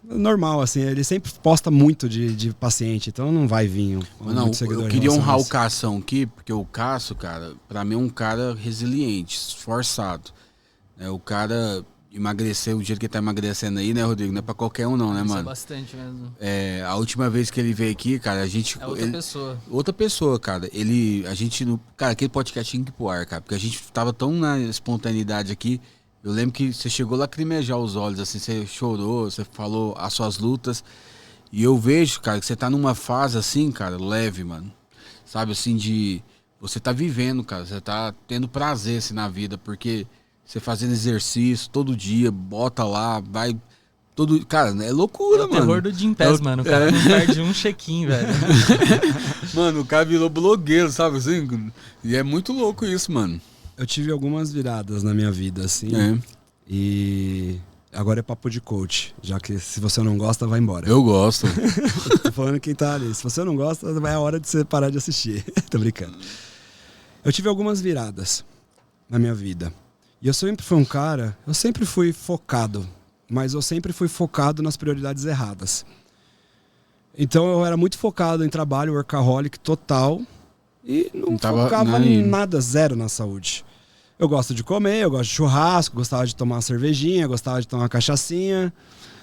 é normal, assim, ele sempre posta muito de paciente, então não vai vir Não, muito seguidor eu em queria relação a honrar o isso. Cação aqui, porque o Cássio, cara, pra mim é um cara resiliente, esforçado. O cara emagreceu o jeito que ele tá emagrecendo aí, né, Rodrigo? Não é pra qualquer um não, né, Isso é mano? bastante mesmo. A última vez que ele veio aqui, cara, a gente... É outra pessoa. Outra pessoa, cara. Cara, aquele podcast tinha que ir pro ar, cara, porque a gente tava tão na espontaneidade aqui. Eu lembro que você chegou a lacrimejar os olhos, assim, você chorou, você falou as suas lutas. E eu vejo, cara, que você tá numa fase assim, cara, leve, mano. Sabe, assim, de... Você tá vivendo, cara, você tá tendo prazer, assim, na vida, porque você fazendo exercício todo dia, bota lá, vai... Cara, é loucura, É o mano. terror do Jim Pass, mano. O cara não perde um check-in, velho. Mano, o cara virou blogueiro, sabe, assim? E é muito louco isso, mano. Eu tive algumas viradas na minha vida, assim. E agora é papo de coach. Já que se você não gosta, vai embora. Eu gosto. Tô falando quem tá ali. Se você não gosta, vai a hora de você parar de assistir. Tô brincando. Eu tive algumas viradas na minha vida. E eu sempre fui um cara... Eu sempre fui focado. Mas eu sempre fui focado nas prioridades erradas. Então eu era muito focado em trabalho, workaholic total... E não focava em nada, zero na saúde. Eu gosto de comer, eu gosto de churrasco, gostava de tomar uma cervejinha, gostava de tomar uma cachaçinha.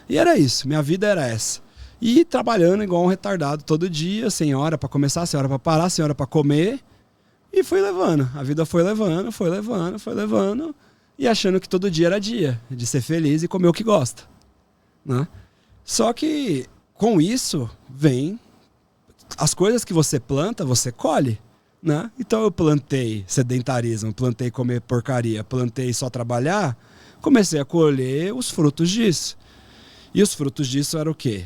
E era isso, minha vida era essa. E trabalhando igual um retardado todo dia, sem hora pra começar, sem hora pra parar, sem hora pra comer. E fui levando, a vida foi levando. E achando que todo dia era dia, de ser feliz e comer o que gosta. Né? Só que com isso vem as coisas que você planta, você colhe. Né? Então eu plantei sedentarismo, plantei comer porcaria, plantei só trabalhar, comecei a colher os frutos disso. E os frutos disso eram o quê?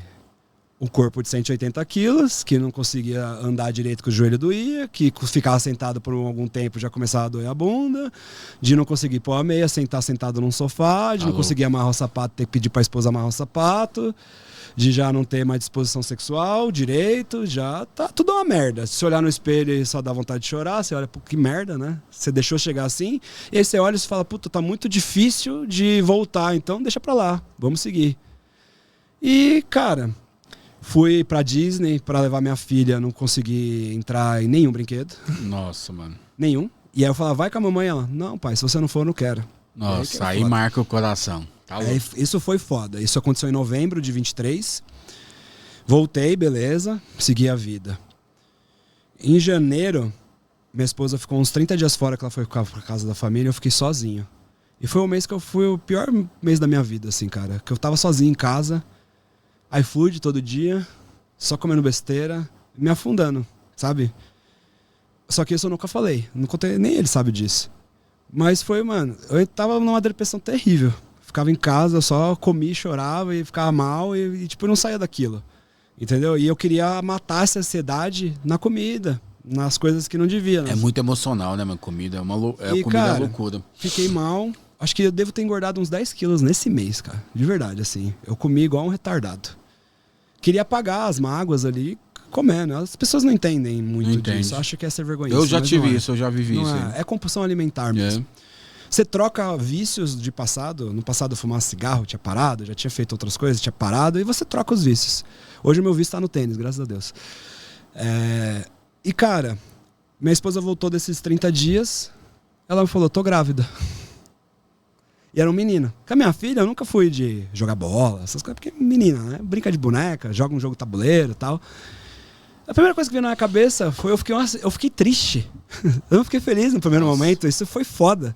Um corpo de 180 quilos, que não conseguia andar direito com o joelho doía, que ficava sentado por algum tempo já começava a doer a bunda, de não conseguir pôr a meia, sentar sentado num sofá, de não conseguir amarrar o sapato, ter que pedir pra esposa amarrar o sapato, de já não ter mais disposição sexual direito, já tá tudo uma merda. Se você olhar no espelho e só dá vontade de chorar, você olha, pô, que merda, né? Você deixou chegar assim, e aí você olha e fala, puta, tá muito difícil de voltar, então deixa pra lá, vamos seguir. E, cara, fui pra Disney pra levar minha filha, não consegui entrar em nenhum brinquedo. Nossa, mano. Nenhum. E aí eu falava, vai com a mamãe, ela, não, pai, se você não for, eu não quero. Nossa, aí marca o coração. Tá louco. Isso foi foda. Isso aconteceu em novembro de 23. Voltei, beleza, segui a vida. Em janeiro, minha esposa ficou uns 30 dias fora, que ela foi ficar pra casa da família, eu fiquei sozinho. E foi o mês que eu fui o pior mês da minha vida, assim, cara. Que eu tava sozinho em casa, iFood todo dia, só comendo besteira, me afundando, sabe? Só que isso eu nunca falei, não contei, nem ele sabe disso. Mas foi, mano, eu tava numa depressão terrível. Ficava em casa, só comia, chorava e ficava mal e tipo, não saía daquilo. Entendeu? E eu queria matar essa ansiedade na comida, nas coisas que não devia. Né? É muito emocional, né, mano? Comida E, comida cara, é loucura. Fiquei mal. Acho que eu devo ter engordado uns 10 quilos nesse mês, cara. De verdade, assim. Eu comi igual um retardado. Queria apagar as mágoas ali comendo. As pessoas não entendem muito disso. Acham que é ser vergonhoso. Eu já tive isso, eu já vivi isso. É compulsão alimentar mesmo. Você troca vícios de passado. No passado eu fumava cigarro, tinha parado. Já tinha feito outras coisas, tinha parado. E você troca os vícios. Hoje o meu vício tá no tênis, graças a Deus. E, cara, minha esposa voltou desses 30 dias. Ela me falou, tô grávida. E era um menino. Com a minha filha, eu nunca fui de jogar bola, essas coisas, porque menina, né? Brinca de boneca, joga um jogo tabuleiro e tal. A primeira coisa que veio na minha cabeça foi eu fiquei triste. Eu não fiquei feliz no primeiro momento, isso foi foda.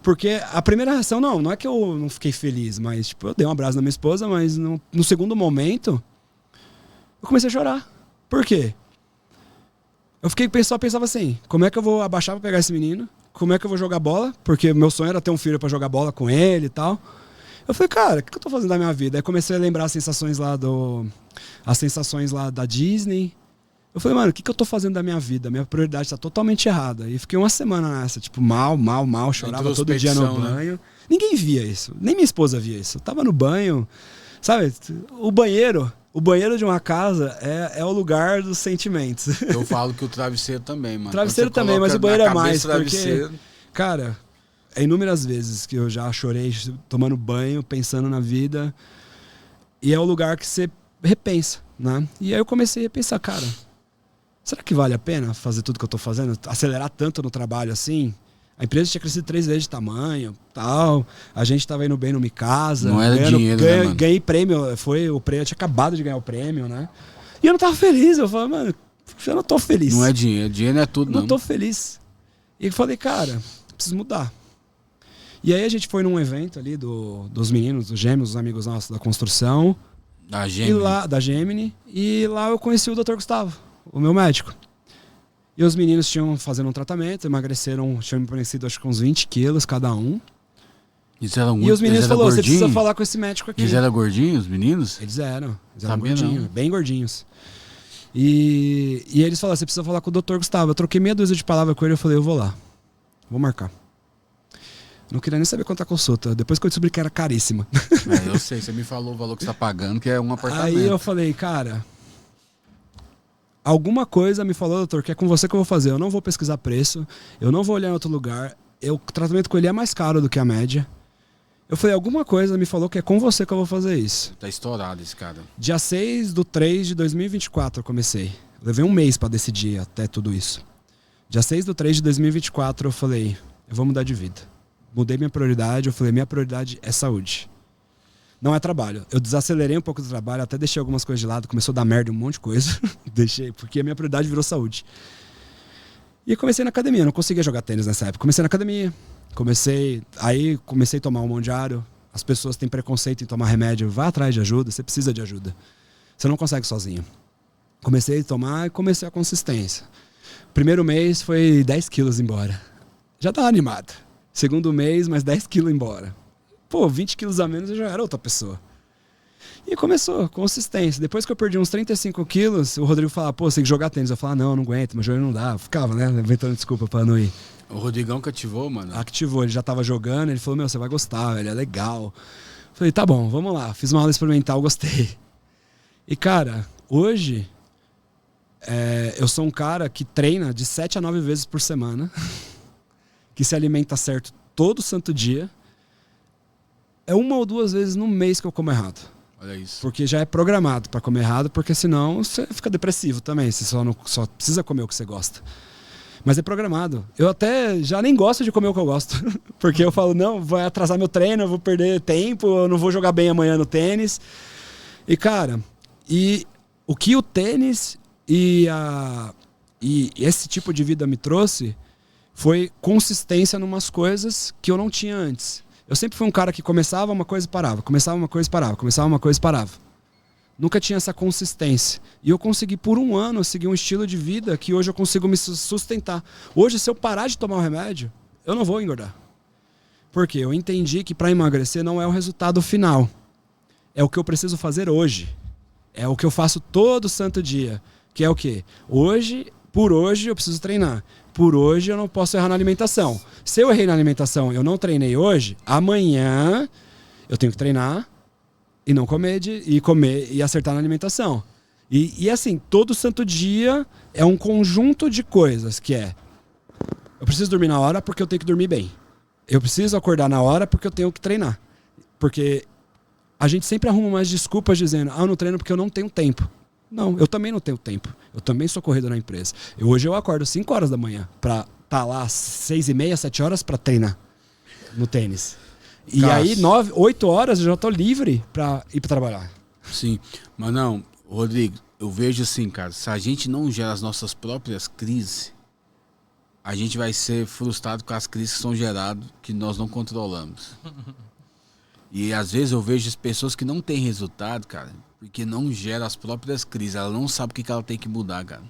Porque a primeira reação, não é que eu não fiquei feliz, mas tipo, eu dei um abraço na minha esposa, mas no segundo momento, eu comecei a chorar. Por quê? Só pensava assim, como é que eu vou abaixar pra pegar esse menino? Como é que eu vou jogar bola? Porque meu sonho era ter um filho pra jogar bola com ele e tal. Eu falei, cara, o que eu tô fazendo da minha vida? Aí comecei a lembrar as sensações lá da Disney. Eu falei, mano, o que eu tô fazendo da minha vida? Minha prioridade tá totalmente errada. E fiquei uma semana nessa, tipo, mal, chorava todo dia no banho. Né? Ninguém via isso, nem minha esposa via isso. Eu tava no banho, sabe? O banheiro de uma casa é o lugar dos sentimentos. Eu falo que o travesseiro também, mano. O travesseiro também, mas o banheiro é mais. Porque, cara, é inúmeras vezes que eu já chorei tomando banho, pensando na vida. E é o lugar que você repensa, né? E aí eu comecei a repensar, cara, será que vale a pena fazer tudo que eu tô fazendo? Acelerar tanto no trabalho assim? A empresa tinha crescido 3 vezes de tamanho, tal. A gente tava indo bem no Mi Casa. Não era dinheiro, né, mano? Ganhei prêmio, eu tinha acabado de ganhar o prêmio, né? E eu não tava feliz. Eu falei, mano, eu não tô feliz. Não é dinheiro, dinheiro é tudo, não. Não tô feliz. E eu falei, cara, preciso mudar. E aí a gente foi num evento ali dos meninos, dos gêmeos, dos amigos nossos da construção. Da Gemini. Da Gemini. E lá eu conheci o Dr. Gustavo, o meu médico. E os meninos tinham fazendo um tratamento, tinham emagrecido acho que uns 20 quilos cada um. E os meninos falaram, você precisa falar com esse médico aqui. Eles eram gordinhos, os meninos? Eles eram gordinhos, bem gordinhos. E eles falaram, você precisa falar com o Dr. Gustavo. Eu troquei meia dúzia de palavras com ele, eu falei, eu vou lá. Vou marcar. Não queria nem saber quanto a consulta. Depois que eu descobri que era caríssima. Eu sei, você me falou o valor que você tá pagando, que é um apartamento. Aí eu falei, cara, alguma coisa me falou, doutor, que é com você que eu vou fazer. Eu não vou pesquisar preço, eu não vou olhar em outro lugar. O tratamento com ele é mais caro do que a média. Eu falei, alguma coisa me falou que é com você que eu vou fazer isso. Tá estourado esse cara. Dia 6/3/2024 eu comecei. Levei um mês pra decidir até tudo isso. Dia 6/3/2024 eu falei, eu vou mudar de vida. Mudei minha prioridade, eu falei, minha prioridade é saúde. Não é trabalho. Eu desacelerei um pouco do trabalho, até deixei algumas coisas de lado, começou a dar merda um monte de coisa. Deixei, porque a minha prioridade virou saúde. E comecei na academia, não conseguia jogar tênis nessa época. Comecei na academia, comecei a tomar um monte diário. As pessoas têm preconceito em tomar remédio, vá atrás de ajuda, você precisa de ajuda. Você não consegue sozinho. Comecei a tomar e comecei a consistência. Primeiro mês foi 10 quilos embora. Já tava animado. Segundo mês, mais 10 quilos embora. Pô, 20 quilos a menos eu já era outra pessoa. E começou, consistência. Depois que eu perdi uns 35 quilos, o Rodrigo falava, pô, você tem que jogar tênis. Eu falava, não aguento, meu joelho não dá. Eu ficava, né, inventando desculpa pra não ir. O Rodrigão que ativou, mano? Ativou, ele já tava jogando, ele falou, você vai gostar, velho, é legal. Falei, tá bom, vamos lá. Fiz uma aula experimental, gostei. E, cara, hoje, eu sou um cara que treina de 7 a 9 vezes por semana. Que se alimenta certo todo santo dia. É 1 ou 2 vezes no mês que eu como errado. Olha isso. Porque já é programado para comer errado, porque senão você fica depressivo também. Você só precisa comer o que você gosta. Mas é programado. Eu até já nem gosto de comer o que eu gosto. Porque eu falo, não, vai atrasar meu treino, eu vou perder tempo, eu não vou jogar bem amanhã no tênis. E, cara, o que o tênis e esse tipo de vida me trouxe foi consistência em umas coisas que eu não tinha antes. Eu sempre fui um cara que começava uma coisa e parava, começava uma coisa e parava, começava uma coisa e parava. Nunca tinha essa consistência. E eu consegui, por 1 ano, seguir um estilo de vida que hoje eu consigo me sustentar. Hoje, se eu parar de tomar o remédio, eu não vou engordar. Por quê? Eu entendi que para emagrecer não é o resultado final. É o que eu preciso fazer hoje. É o que eu faço todo santo dia. Que é o quê? Hoje, Por hoje eu preciso treinar. Por hoje eu não posso errar na alimentação. Se eu errei na alimentação e eu não treinei hoje, amanhã eu tenho que treinar e não comer, e comer e acertar na alimentação. E assim, todo santo dia é um conjunto de coisas que é: eu preciso dormir na hora porque eu tenho que dormir bem. Eu preciso acordar na hora porque eu tenho que treinar. Porque a gente sempre arruma umas desculpas dizendo: eu não treino porque eu não tenho tempo. Não, eu também não tenho tempo. Eu também sou corredor na empresa. Hoje eu acordo 5 horas da manhã pra estar lá às 6h30, 7 horas pra treinar no tênis. E aí 8 horas eu já tô livre pra ir pra trabalhar. Sim, mas não, Rodrigo, eu vejo assim, cara, se a gente não gera as nossas próprias crises, a gente vai ser frustrado com as crises que são geradas, que nós não controlamos. E às vezes eu vejo as pessoas que não têm resultado, cara, porque não geram as próprias crises, ela não sabe o que ela tem que mudar, cara.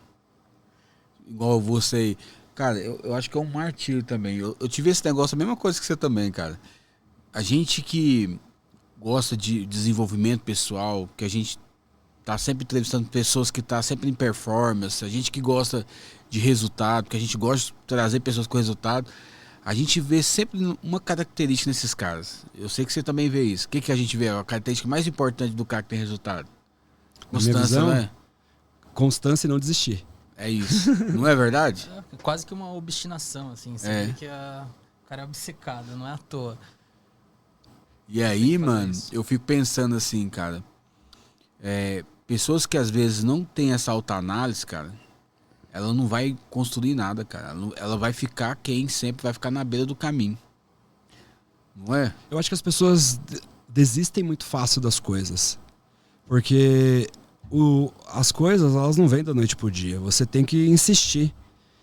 Igual você, cara, eu acho que é um martírio também. Eu tive esse negócio, a mesma coisa que você também, cara. A gente que gosta de desenvolvimento pessoal, que a gente tá sempre entrevistando pessoas que tá sempre em performance, a gente que gosta de resultado, que a gente gosta de trazer pessoas com resultado, a gente vê sempre uma característica nesses caras. Eu sei que você também vê isso. O que a gente vê? A característica mais importante do cara que tem resultado? Constância, né? Constância e não desistir. É isso. Não é verdade? É quase que uma obstinação, assim. Você vê que o cara é obcecado, não é à toa. E aí, mano, eu fico pensando assim, cara. Pessoas que às vezes não têm essa autoanálise, cara, ela não vai construir nada, cara. Ela vai ficar sempre vai ficar na beira do caminho. Não é? Eu acho que as pessoas desistem muito fácil das coisas. Porque as coisas, elas não vêm da noite pro dia. Você tem que insistir.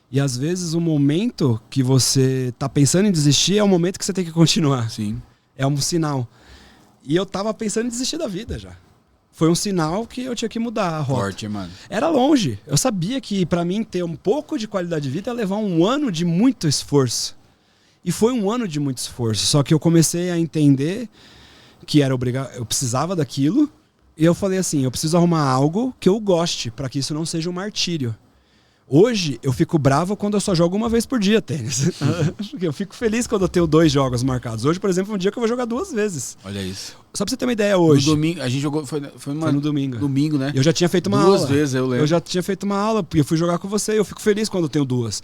E às vezes o momento que você tá pensando em desistir é o momento que você tem que continuar. Sim. É um sinal. E eu tava pensando em desistir da vida já. Foi um sinal que eu tinha que mudar a rota. Forte, mano. Era longe. Eu sabia que pra mim ter um pouco de qualidade de vida ia levar um ano de muito esforço. E foi um ano de muito esforço. Só que eu comecei a entender que era eu precisava daquilo. E eu falei assim, eu preciso arrumar algo que eu goste para que isso não seja um martírio. Hoje, eu fico bravo quando eu só jogo uma vez por dia tênis. Eu fico feliz quando eu tenho 2 jogos marcados. Hoje, por exemplo, é um dia que eu vou jogar 2 vezes. Olha isso. Só pra você ter uma ideia, hoje... No domingo, a gente jogou... Foi no domingo. Domingo, né? Eu já tinha feito uma aula. 2 vezes, eu lembro. Eu já tinha feito uma aula, porque eu fui jogar com você. Eu fico feliz quando eu tenho 2.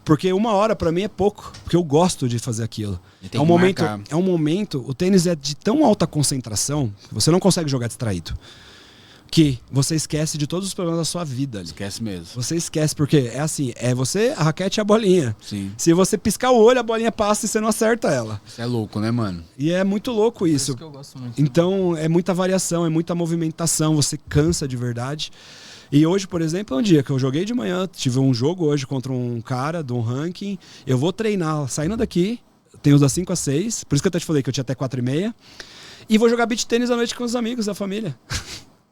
Porque 1 hora, pra mim, é pouco. Porque eu gosto de fazer aquilo. É um momento... O tênis é de tão alta concentração que você não consegue jogar distraído. Que você esquece de todos os problemas da sua vida ali. Esquece mesmo. Você esquece, porque é assim, é você, a raquete e a bolinha. Sim. Se você piscar o olho, a bolinha passa e você não acerta ela. Isso é louco, né, mano? E é muito louco isso. É isso que eu gosto muito. Então, é muita variação, é muita movimentação, você cansa de verdade. E hoje, por exemplo, é um dia que eu joguei de manhã, tive um jogo hoje contra um cara de um ranking. Eu vou treinar saindo daqui, tenho das 5 às 6, por isso que eu até te falei que eu tinha até 4h30. E vou jogar beach tênis à noite com os amigos da família.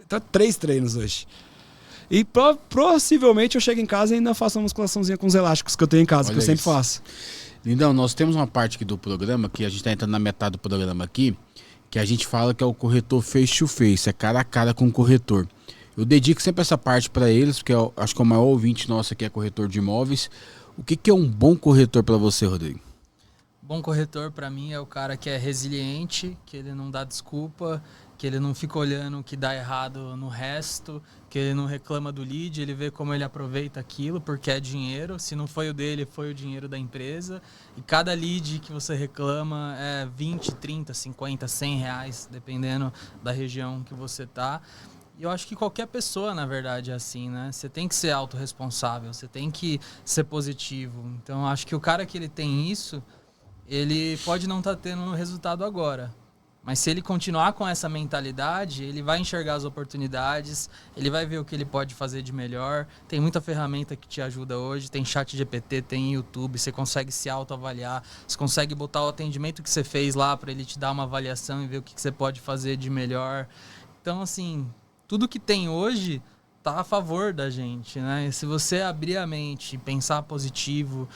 Então, 3 treinos hoje. E possivelmente eu chego em casa e ainda faço uma musculaçãozinha com os elásticos que eu tenho em casa, que eu sempre faço. Lindão, nós temos uma parte aqui do programa, que a gente está entrando na metade do programa aqui, que a gente fala que é o corretor face to face, é cara a cara com o corretor. Eu dedico sempre essa parte para eles, porque eu acho que o maior ouvinte nosso aqui é corretor de imóveis. O que é um bom corretor para você, Rodrigo? Bom corretor para mim é o cara que é resiliente, que ele não dá desculpa, que ele não fica olhando o que dá errado no resto, que ele não reclama do lead, ele vê como ele aproveita aquilo, porque é dinheiro. Se não foi o dele, foi o dinheiro da empresa. E cada lead que você reclama é 20, 30, 50, 100 reais, dependendo da região que você tá. E eu acho que qualquer pessoa, na verdade, é assim, né? Você tem que ser autorresponsável, você tem que ser positivo. Então, eu acho que o cara que ele tem isso, ele pode não estar tendo resultado agora. Mas se ele continuar com essa mentalidade, ele vai enxergar as oportunidades, ele vai ver o que ele pode fazer de melhor. Tem muita ferramenta que te ajuda hoje, tem ChatGPT, tem YouTube, você consegue se autoavaliar, você consegue botar o atendimento que você fez lá para ele te dar uma avaliação e ver o que você pode fazer de melhor. Então, assim, tudo que tem hoje tá a favor da gente, né? E se você abrir a mente, pensar positivo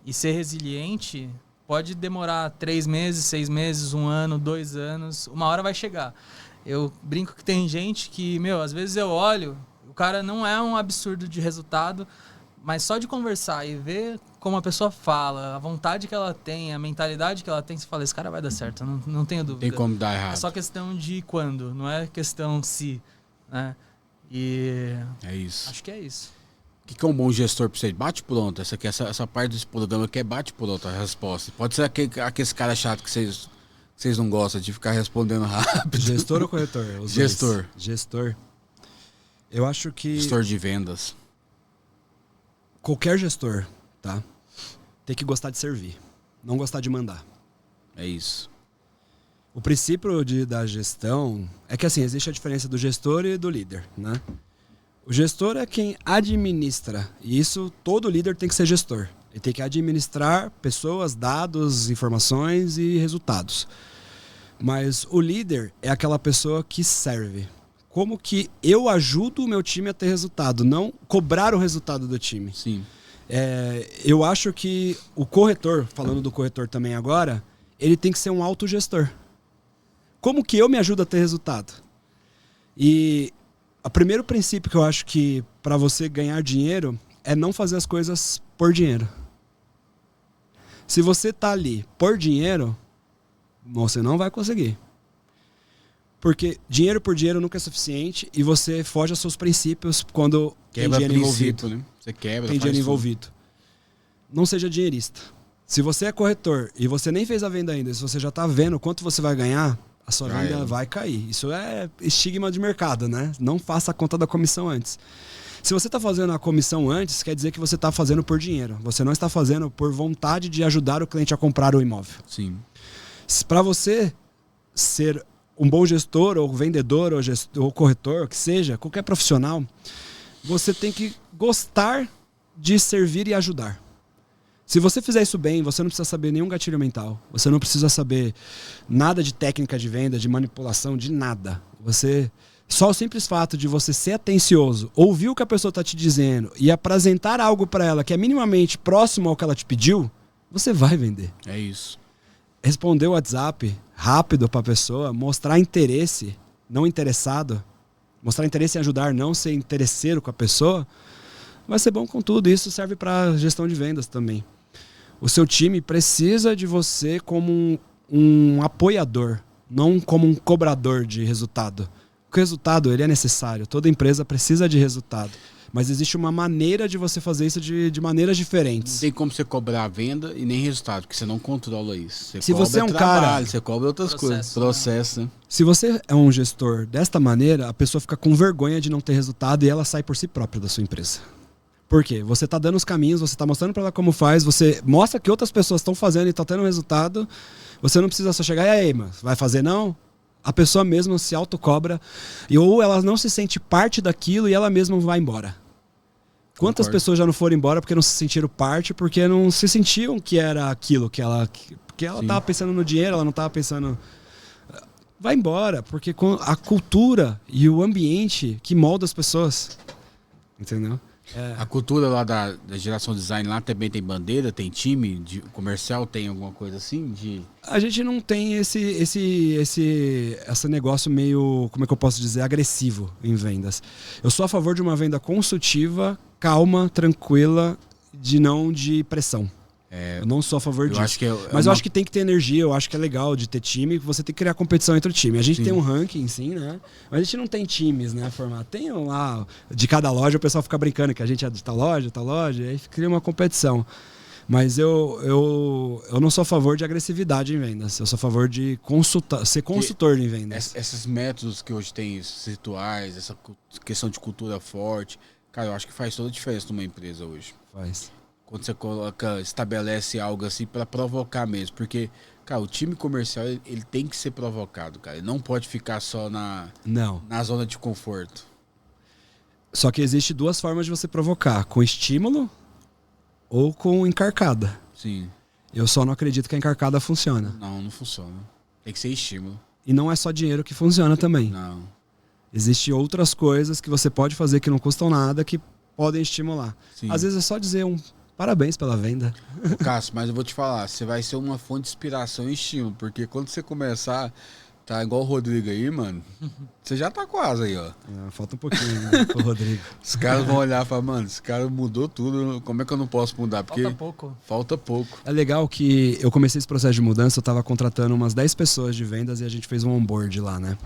e ser resiliente... Pode demorar 3 meses, 6 meses, 1 ano, 2 anos. Uma hora vai chegar. Eu brinco que tem gente que, às vezes eu olho, o cara não é um absurdo de resultado, Mas só de conversar e ver como a pessoa fala, a vontade que ela tem, a mentalidade que ela tem, você fala, esse cara vai dar certo, não tenho dúvida. Tem como dar errado. É só questão de quando, não é questão se, né? E É isso. acho que é isso. O que é um bom gestor pra você? Bate pronto. Essa parte desse programa aqui é bate pronto a resposta. Pode ser aquele cara chato que vocês não gostam de ficar respondendo rápido. Gestor ou corretor? Os Gestor. dois. Gestor. Eu acho que Gestor de vendas. qualquer gestor, tá? Tem que gostar de servir, não gostar de mandar. É isso. O princípio da gestão é que, assim, existe a diferença do gestor e do líder, né? O gestor é quem administra, e isso todo líder tem que ser gestor. Ele tem que administrar pessoas, dados, informações e resultados. Mas o líder é aquela pessoa que serve. Como que eu ajudo o meu time a ter resultado, não cobrar o resultado do time. Sim. Eu acho que o corretor, falando do corretor também agora, ele tem que ser um autogestor. Como que eu me ajudo a ter resultado? E o primeiro princípio que eu acho que para você ganhar dinheiro é não fazer as coisas por dinheiro. Se você tá ali por dinheiro, você não vai conseguir. Porque dinheiro por dinheiro nunca é suficiente e você foge aos seus princípios quando tem dinheiro envolvido. Né? Você quebra, Tem dinheiro tudo. envolvido. Não seja dinheirista. Se você é corretor e você nem fez a venda ainda, se você já está vendo quanto você vai ganhar, a sua venda vai cair. Isso é estigma de mercado, né? Não faça a conta da comissão antes. Se você está fazendo a comissão antes, quer dizer que você está fazendo por dinheiro. Você não está fazendo por vontade de ajudar o cliente a comprar o imóvel. Sim. Para você ser um bom gestor, ou vendedor, ou corretor, o que seja, qualquer profissional, você tem que gostar de servir e ajudar. Se você fizer isso bem, você não precisa saber nenhum gatilho mental. Você não precisa saber nada de técnica de venda, de manipulação, de nada. Só o simples fato de você ser atencioso, ouvir o que a pessoa está te dizendo e apresentar algo para ela que é minimamente próximo ao que ela te pediu, você vai vender. É isso. Responder o WhatsApp rápido para a pessoa, mostrar interesse, não interessado, mostrar interesse em ajudar, não ser interesseiro com a pessoa, vai ser bom com tudo. Isso serve para gestão de vendas também. O seu time precisa de você como um apoiador, não como um cobrador de resultado. O resultado ele é necessário, toda empresa precisa de resultado. Mas existe uma maneira de você fazer isso de maneiras diferentes. Não tem como você cobrar a venda e nem resultado, porque você não controla isso. Se você é um cara... Você cobra outras coisas. Processo, né? Se você é um gestor desta maneira, a pessoa fica com vergonha de não ter resultado e ela sai por si própria da sua empresa. Por quê? Você está dando os caminhos, você está mostrando para ela como faz, você mostra que outras pessoas estão fazendo e estão tendo resultado. Você não precisa só chegar e aí, mas vai fazer não? A pessoa mesma se autocobra ou ela não se sente parte daquilo e ela mesma vai embora. Quantas pessoas já não foram embora porque não se sentiram parte, porque não se sentiam que era aquilo que ela estava pensando no dinheiro, ela não estava pensando... Vai embora, porque a cultura e o ambiente que molda as pessoas. Entendeu? A cultura lá da geração design lá também tem bandeira, tem time de comercial, tem alguma coisa assim? A gente não tem esse negócio meio, como é que eu posso dizer, agressivo em vendas. Eu sou a favor de uma venda consultiva, calma, tranquila, de pressão. Eu não sou a favor disso. Mas eu acho que tem que ter energia, eu acho que é legal de ter time, você tem que criar competição entre o time. A gente tem um ranking, sim, né? Mas a gente não tem times, né, formado. Tem lá, de cada loja, o pessoal fica brincando que a gente é de tal loja, e aí cria uma competição. Mas eu não sou a favor de agressividade em vendas. Eu sou a favor de ser consultor em vendas. Esses métodos que hoje tem, esses rituais, essa questão de cultura forte, cara, eu acho que faz toda a diferença numa empresa hoje. Faz. Quando você estabelece algo assim para provocar mesmo. Porque, cara, o time comercial ele tem que ser provocado, cara. Ele não pode ficar só na zona de conforto. Só que existe duas formas de você provocar. Com estímulo ou com encarcada. Sim. Eu só não acredito que a encarcada funciona. Não funciona. Tem que ser estímulo. E não é só dinheiro que funciona também. Não. Existem outras coisas que você pode fazer que não custam nada, que podem estimular. Sim. Às vezes é só dizer parabéns pela venda. Ô, Cássio, mas eu vou te falar, você vai ser uma fonte de inspiração e estímulo, porque quando você começar a tá igual o Rodrigo aí, mano, você já tá quase aí, ó. Falta um pouquinho, né, pro Rodrigo. Os caras vão olhar e falar, mano, esse cara mudou tudo, como é que eu não posso mudar? Porque falta pouco. É legal que eu comecei esse processo de mudança, eu tava contratando umas 10 pessoas de vendas e a gente fez um onboard lá, né?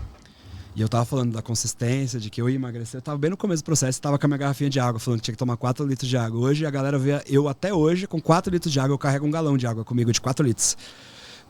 E eu tava falando da consistência, de que eu ia emagrecer. Eu tava bem no começo do processo, tava com a minha garrafinha de água, falando que tinha que tomar 4 litros de água. Hoje a galera vê, eu até hoje, com 4 litros de água, eu carrego um galão de água comigo de 4 litros.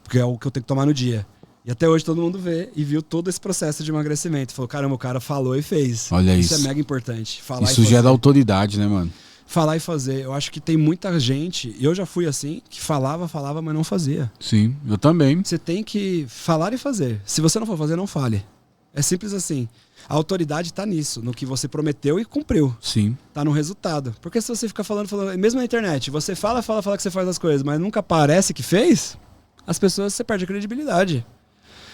Porque é o que eu tenho que tomar no dia. E até hoje todo mundo vê e viu todo esse processo de emagrecimento. Falou, caramba, o cara falou e fez. Olha isso. Isso é mega importante. Falar isso gera autoridade, né, mano? Falar e fazer. Eu acho que tem muita gente, eu já fui assim, que falava, mas não fazia. Sim, eu também. Você tem que falar e fazer. Se você não for fazer, não fale. É simples assim. A autoridade tá nisso, no que você prometeu e cumpriu. Sim. Tá no resultado. Porque se você fica falando, mesmo na internet, você fala que você faz as coisas, mas nunca parece que fez, as pessoas, você perde a credibilidade.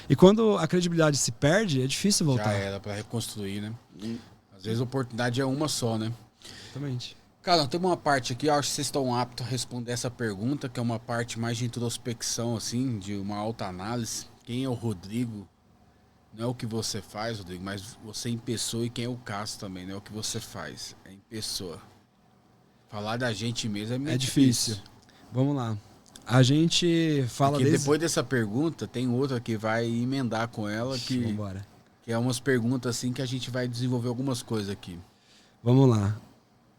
E quando a credibilidade se perde, é difícil voltar. Já era pra reconstruir, né? Às vezes a oportunidade é uma só, né? Exatamente. Cara, tem uma parte aqui, eu acho que vocês estão aptos a responder essa pergunta, que é uma parte mais de introspecção, assim, de uma autoanálise. Quem é o Rodrigo? Não é o que você faz, Rodrigo, mas você em pessoa, e quem é o Cássio também, não é o que você faz, é em pessoa. Falar da gente mesmo é meio difícil. Vamos lá. A gente fala porque depois dessa pergunta, tem outra que vai emendar com ela, que é umas perguntas assim que a gente vai desenvolver algumas coisas aqui. Vamos lá.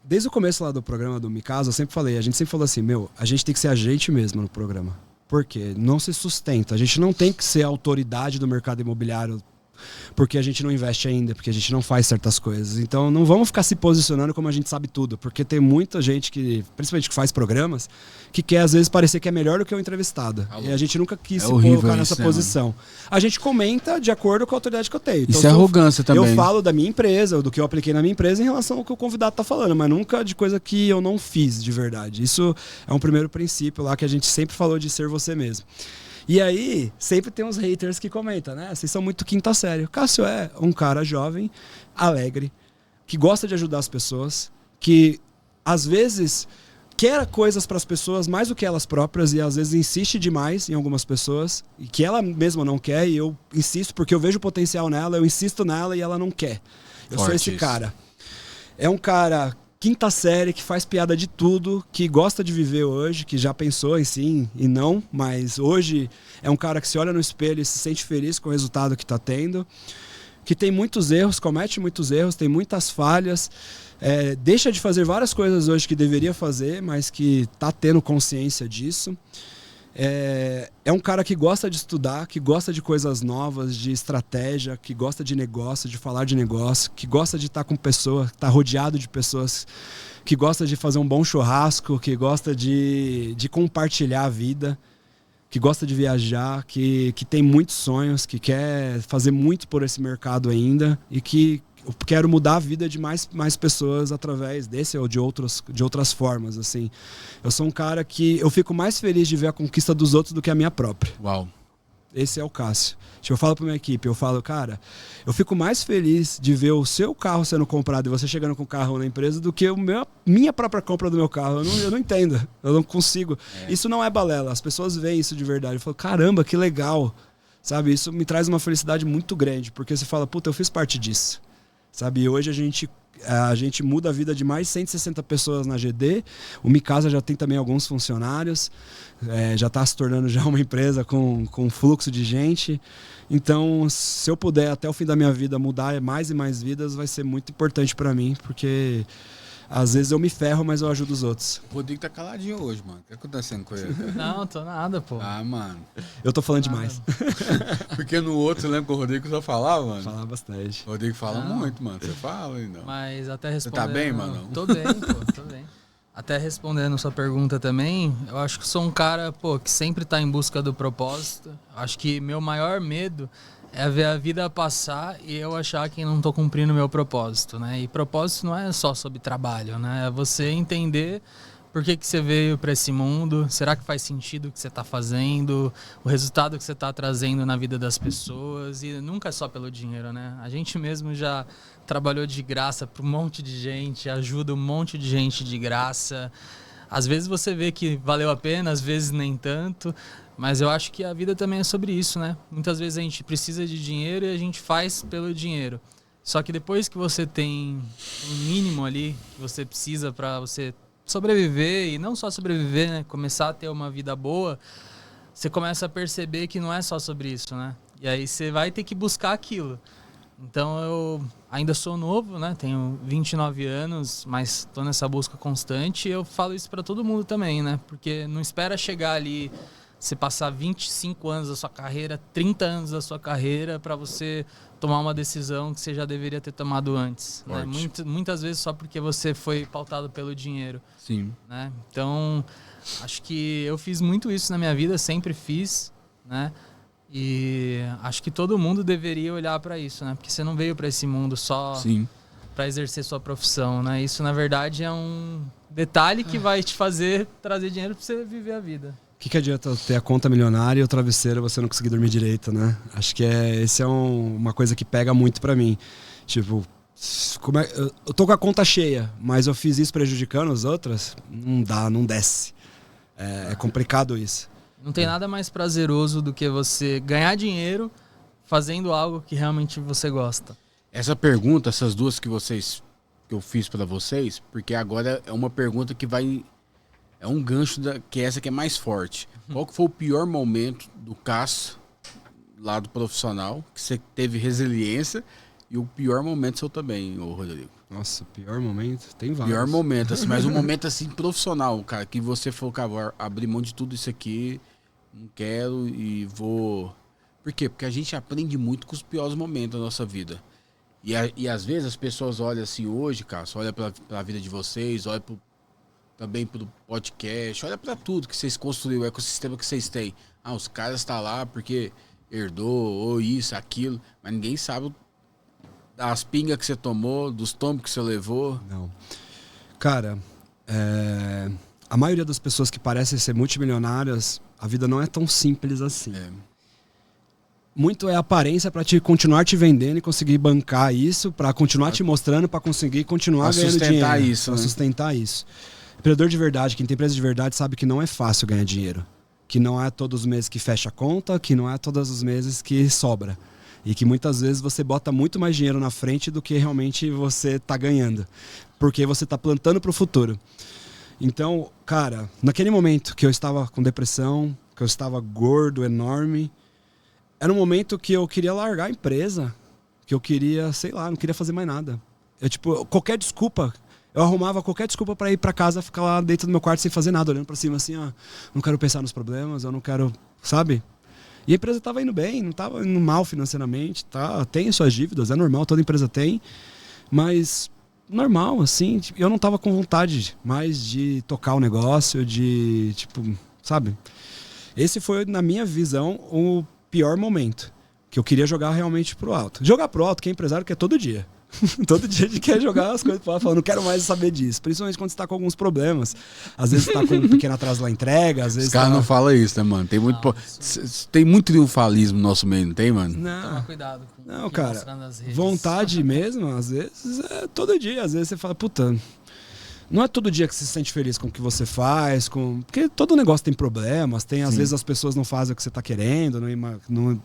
Desde o começo lá do programa do Mikasa, eu sempre falei, a gente sempre falou assim, a gente tem que ser a gente mesmo no programa. Por quê? Não se sustenta. A gente não tem que ser a autoridade do mercado imobiliário porque a gente não investe ainda, porque a gente não faz certas coisas. Então não vamos ficar se posicionando como a gente sabe tudo, porque tem muita gente que, principalmente que faz programas, que quer às vezes parecer que é melhor do que o entrevistado. E a gente nunca quis se colocar nessa posição. Mano. A gente comenta de acordo com a autoridade que eu tenho. Então, isso é arrogância também. Eu falo da minha empresa, do que eu apliquei na minha empresa em relação ao que o convidado está falando, mas nunca de coisa que eu não fiz de verdade. Isso é um primeiro princípio lá que a gente sempre falou de ser você mesmo. E aí, sempre tem uns haters que comentam, né? Vocês são muito quinta série. O Cássio é um cara jovem, alegre, que gosta de ajudar as pessoas, que às vezes quer coisas para as pessoas mais do que elas próprias e às vezes insiste demais em algumas pessoas e que ela mesma não quer e eu insisto porque eu vejo potencial nela, eu insisto nela e ela não quer. Eu sou esse cara. É um cara quinta série, que faz piada de tudo, que gosta de viver hoje, que já pensou em sim e não, mas hoje é um cara que se olha no espelho e se sente feliz com o resultado que está tendo, que tem muitos erros, comete muitos erros, tem muitas falhas, deixa de fazer várias coisas hoje que deveria fazer, mas que está tendo consciência disso. É um cara que gosta de estudar, que gosta de coisas novas, de estratégia, que gosta de negócio, de falar de negócio, que gosta de estar com pessoas, estar rodeado de pessoas, que gosta de fazer um bom churrasco, que gosta de compartilhar a vida, que gosta de viajar, que tem muitos sonhos, que quer fazer muito por esse mercado ainda e que eu quero mudar a vida de mais pessoas através desse ou de outras formas, assim. Eu sou um cara que eu fico mais feliz de ver a conquista dos outros do que a minha própria. Uau. Esse é o Cássio. Eu falo pra minha equipe, eu falo, cara, eu fico mais feliz de ver o seu carro sendo comprado e você chegando com o carro na empresa do que minha própria compra do meu carro. Eu não entendo, eu não consigo. Isso não é balela, as pessoas veem isso de verdade. Eu falo, caramba, que legal. Sabe, isso me traz uma felicidade muito grande, porque você fala, puta, eu fiz parte disso. Sabe, e hoje a gente muda a vida de mais de 160 pessoas na GD. O Mikasa já tem também alguns funcionários, já está se tornando já uma empresa com fluxo de gente. Então, se eu puder até o fim da minha vida mudar mais e mais vidas, vai ser muito importante para mim, porque às vezes eu me ferro, mas eu ajudo os outros. O Rodrigo tá caladinho hoje, mano. O que tá acontecendo com ele? Cara? Não, tô nada, pô. Ah, mano. Eu tô falando demais. Porque no outro, você lembra que o Rodrigo só falava, mano? Falava bastante. O Rodrigo fala muito, mano. Você fala ainda. Mas até respondendo... Você tá bem, mano? Tô bem, pô. Tô bem. Até respondendo sua pergunta também, eu acho que sou um cara, pô, que sempre tá em busca do propósito. Acho que meu maior medo é ver a vida passar e eu achar que não tô cumprindo o meu propósito, né? E propósito não é só sobre trabalho, né? É você entender por que você veio para esse mundo, será que faz sentido o que você tá fazendo, o resultado que você tá trazendo na vida das pessoas, e nunca é só pelo dinheiro, né? A gente mesmo já trabalhou de graça para um monte de gente, ajuda um monte de gente de graça. Às vezes você vê que valeu a pena, às vezes nem tanto. Mas eu acho que a vida também é sobre isso, né? Muitas vezes a gente precisa de dinheiro e a gente faz pelo dinheiro. Só que depois que você tem um mínimo ali que você precisa para você sobreviver, e não só sobreviver, né? Começar a ter uma vida boa, você começa a perceber que não é só sobre isso, né? E aí você vai ter que buscar aquilo. Então eu ainda sou novo, né? Tenho 29 anos, mas estou nessa busca constante e eu falo isso para todo mundo também, né? Porque não espera chegar ali, você passar 25 anos da sua carreira, 30 anos da sua carreira para você tomar uma decisão que você já deveria ter tomado antes. Né? Muitas vezes só porque você foi pautado pelo dinheiro. Sim. Né? Então, acho que eu fiz muito isso na minha vida, sempre fiz, né? E acho que todo mundo deveria olhar para isso, né? Porque você não veio para esse mundo só para exercer sua profissão, né? Isso, na verdade, é um detalhe que vai te fazer trazer dinheiro para você viver a vida. O que adianta ter a conta milionária e o travesseiro você não conseguir dormir direito, né? Acho que esse é uma coisa que pega muito pra mim. Tipo, eu tô com a conta cheia, mas eu fiz isso prejudicando as outras? Não dá, não desce. É complicado isso. Não tem nada mais prazeroso do que você ganhar dinheiro fazendo algo que realmente você gosta. Essa pergunta, essas duas que eu fiz pra vocês, porque agora é uma pergunta que vai... É um gancho que essa que é mais forte. Qual que foi o pior momento do Cássio, lado profissional, que você teve resiliência, e o pior momento seu também, ô Rodrigo? Nossa, o pior momento? Tem vários. Pior momento, assim, mas um momento assim profissional, cara, que você falou, cara, vou abrir mão de tudo isso aqui, não quero e vou... Por quê? Porque a gente aprende muito com os piores momentos da nossa vida. E às vezes as pessoas olham assim hoje, Cássio, olha pra vida de vocês, olha também pro podcast, olha pra tudo que vocês construíram, o ecossistema que vocês têm. Ah, os caras estão lá porque herdou, ou isso, aquilo, mas ninguém sabe das pingas que você tomou, dos tombos que você levou. Não. Cara, a maioria das pessoas que parecem ser multimilionárias, a vida não é tão simples assim. Muito é aparência para continuar te vendendo e conseguir bancar isso, para continuar te mostrando, para conseguir continuar ganhando dinheiro. Pra sustentar isso. Empreendedor de verdade, quem tem empresa de verdade, sabe que não é fácil ganhar dinheiro. Que não é todos os meses que fecha a conta, que não é todos os meses que sobra. E que muitas vezes você bota muito mais dinheiro na frente do que realmente você tá ganhando. Porque você tá plantando pro futuro. Então, cara, naquele momento que eu estava com depressão, que eu estava gordo, enorme, era um momento que eu queria largar a empresa. Que eu queria, sei lá, não queria fazer mais nada. Qualquer desculpa... Eu arrumava qualquer desculpa para ir para casa, ficar lá dentro do meu quarto sem fazer nada, olhando para cima assim, não quero pensar nos problemas, eu não quero, sabe? E a empresa estava indo bem, não estava indo mal financeiramente, tá? Tem suas dívidas, é normal, toda empresa tem, mas normal, assim, eu não estava com vontade mais de tocar o negócio, de, tipo, sabe? Esse foi, na minha visão, o pior momento, que eu queria jogar realmente pro alto. Jogar pro alto, que é empresário quer todo dia. Todo dia a gente quer jogar as coisas pra lá, falando, não quero mais saber disso. Principalmente quando você tá com alguns problemas. Às vezes você tá com um pequeno atraso na entrega, às vezes. Os caras não falam isso, né, mano? Tem muito, tem muito triunfalismo no nosso meio, não tem, mano? Não. Toma cuidado com não, o que cara. mostra nas redes. Vontade mesmo, às vezes, é todo dia. Às vezes você fala, puta. Não é todo dia que você se sente feliz com o que você faz, porque todo negócio tem problemas, às vezes as pessoas não fazem o que você está querendo,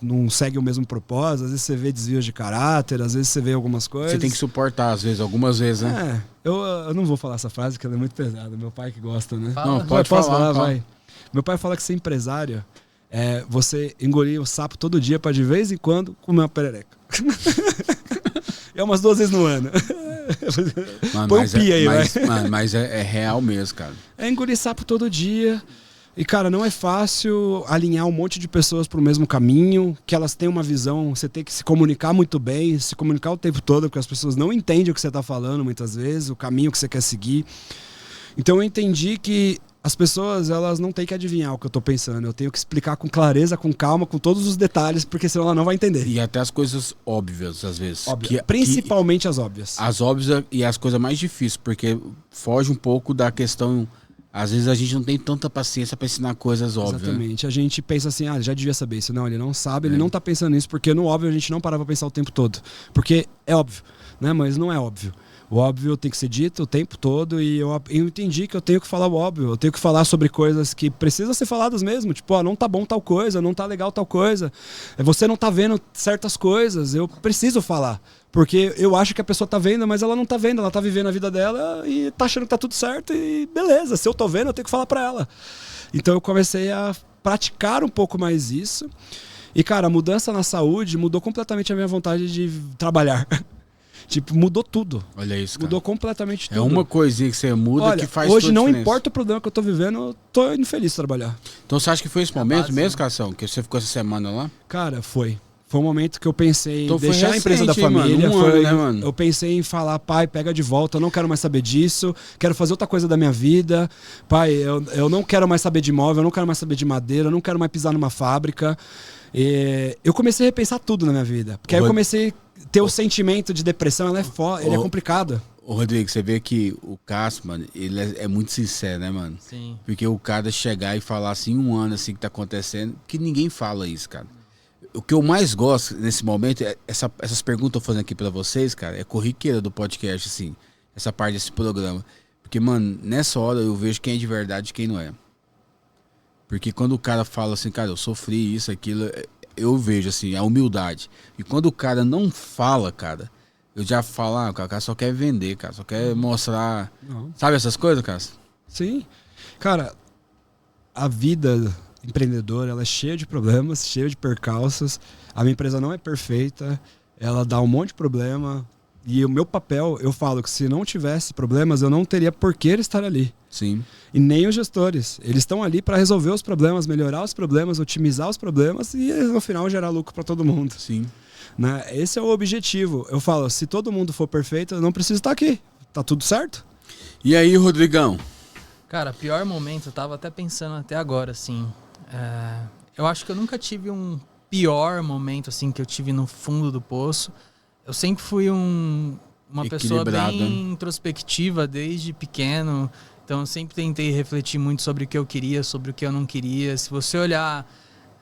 não seguem o mesmo propósito, às vezes você vê desvios de caráter, às vezes você vê algumas coisas. Você tem que suportar, às vezes, algumas vezes, né? Eu não vou falar essa frase, porque ela é muito pesada, meu pai que gosta, né? Fala. Não, pode Posso falar, vai. Meu pai fala que ser empresário é você engolir o sapo todo dia para de vez em quando comer uma perereca. É umas 2 vezes no ano. Mano, põe um pi aí, mas é real mesmo, cara. É engolir sapo todo dia. E, cara, não é fácil alinhar um monte de pessoas pro mesmo caminho, que elas têm uma visão, você tem que se comunicar muito bem, se comunicar o tempo todo, porque as pessoas não entendem o que você tá falando muitas vezes, o caminho que você quer seguir. Então eu entendi que as pessoas, elas não têm que adivinhar o que eu tô pensando. Eu tenho que explicar com clareza, com calma, com todos os detalhes, porque senão ela não vai entender. E até as coisas óbvias, às vezes. Principalmente as óbvias. As óbvias e as coisas mais difíceis, porque foge um pouco da questão... Às vezes a gente não tem tanta paciência para ensinar coisas óbvias. Exatamente. Né? A gente pensa assim, já devia saber isso. Não, ele não sabe, ele não tá pensando nisso, porque no óbvio a gente não parava pra pensar o tempo todo. Porque É óbvio, né? Mas não é óbvio. O óbvio tem que ser dito o tempo todo e eu entendi que eu tenho que falar o óbvio. Eu tenho que falar sobre coisas que precisam ser faladas mesmo. Tipo, ó, não tá bom tal coisa, não tá legal tal coisa. Você não tá vendo certas coisas, eu preciso falar. Porque eu acho que a pessoa tá vendo, mas ela não tá vendo. Ela tá vivendo a vida dela e tá achando que tá tudo certo e beleza. Se eu tô vendo, eu tenho que falar pra ela. Então eu comecei a praticar um pouco mais isso. E, cara, a mudança na saúde mudou completamente a minha vontade de trabalhar. Tipo, mudou tudo. Olha isso, cara. Mudou completamente tudo. É uma coisinha que você muda. Olha, que faz hoje toda a não diferença. importa o problema que eu tô vivendo, eu tô indo feliz trabalhar. Então você acha que foi esse momento base, mesmo, né? Cação? Que você ficou essa semana lá? Cara, foi. Foi um momento que eu pensei Então em foi deixar a empresa da recente, hein, família. mano? Um ano, né, mano? Eu pensei em falar, pai, pega de volta, eu não quero mais saber disso, quero fazer outra coisa da minha vida. Pai, eu não quero mais saber de imóvel, eu não quero mais saber de madeira, eu não quero mais pisar numa fábrica. E eu comecei a repensar tudo na minha vida. Porque aí eu comecei a ter o sentimento de depressão, ele é complicado. Ô, Rodrigo, você vê que o Cássio, mano, ele é muito sincero, né, mano? Sim. Porque o cara chegar e falar assim, um ano assim que tá acontecendo, que ninguém fala isso, cara. O que eu mais gosto nesse momento, essas perguntas que eu tô fazendo aqui pra vocês, cara, é corriqueira do podcast, assim, essa parte desse programa. Porque, mano, nessa hora eu vejo quem é de verdade e quem não é. Porque quando o cara fala assim, cara, eu sofri isso, aquilo, eu vejo, assim, a humildade. E quando o cara não fala, cara, eu já falo, o cara só quer vender, cara, só quer mostrar. Não. Sabe essas coisas, cara? Sim. Cara, a vida empreendedora, ela é cheia de problemas, cheia de percalços. A minha empresa não é perfeita, ela dá um monte de problema. E o meu papel, eu falo que se não tivesse problemas, eu não teria por que estar ali. Sim. E nem os gestores. Eles estão ali para resolver os problemas, melhorar os problemas, otimizar os problemas e no final gerar lucro para todo mundo. Sim. Né? Esse é o objetivo. Eu falo, se todo mundo for perfeito, eu não preciso estar aqui. Tá tudo certo? E aí, Rodrigão? Cara, pior momento, eu tava até pensando até agora, assim. Eu acho que eu nunca tive um pior momento, assim, que eu tive no fundo do poço. Eu sempre fui uma pessoa bem introspectiva desde pequeno. Então eu sempre tentei refletir muito sobre o que eu queria, sobre o que eu não queria. Se você olhar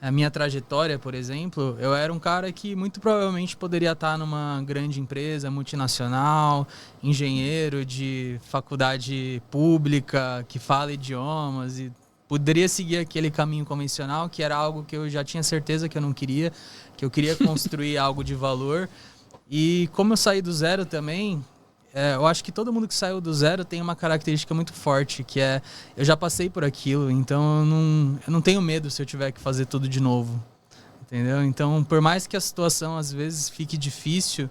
a minha trajetória, por exemplo, eu era um cara que muito provavelmente poderia estar numa grande empresa multinacional, engenheiro de faculdade pública, que fala idiomas, e poderia seguir aquele caminho convencional, que era algo que eu já tinha certeza que eu não queria, que eu queria construir algo de valor. E como eu saí do zero também, eu acho que todo mundo que saiu do zero tem uma característica muito forte, que é, eu já passei por aquilo, então eu não tenho medo se eu tiver que fazer tudo de novo, entendeu? Então, por mais que a situação às vezes fique difícil,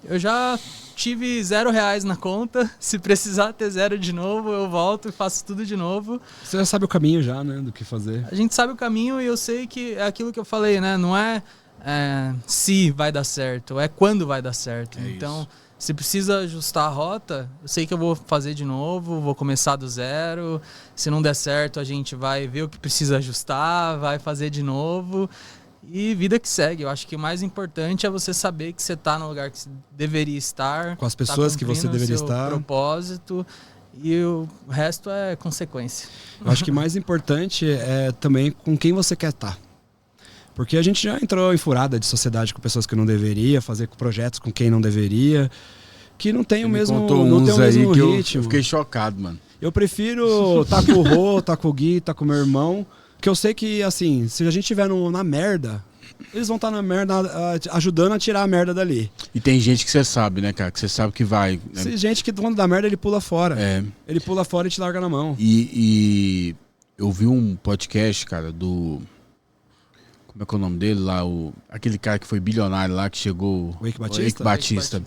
eu já tive R$0 na conta, se precisar ter zero de novo, eu volto e faço tudo de novo. Você já sabe o caminho já, né, do que fazer. A gente sabe o caminho e eu sei que é aquilo que eu falei, né? Não é se vai dar certo, é quando vai dar certo. Então, se precisa ajustar a rota, eu sei que eu vou fazer de novo, vou começar do zero. Se não der certo, a gente vai ver o que precisa ajustar, vai fazer de novo. E vida que segue. Eu acho que o mais importante é você saber que você está no lugar que você deveria estar. Com as pessoas que você deveria estar. Propósito. E o resto é consequência. Eu acho que mais importante é também com quem você quer estar. Porque a gente já entrou em furada de sociedade com pessoas que não deveria, fazer projetos com quem não deveria, que não tem o mesmo, não tem o mesmo ritmo. Eu fiquei chocado, mano. Eu prefiro estar com o Rô, estar com o Gui, estar com o meu irmão, que eu sei que, assim, se a gente estiver na merda, eles vão estar na merda, ajudando a tirar a merda dali. E tem gente que você sabe, né, cara? Que você sabe que vai. Né? Tem gente que quando dá merda, ele pula fora. Ele pula fora e te larga na mão. E eu vi um podcast, cara, do... Como é que é o nome dele lá? Aquele cara que foi bilionário lá, que chegou... O Eike Batista.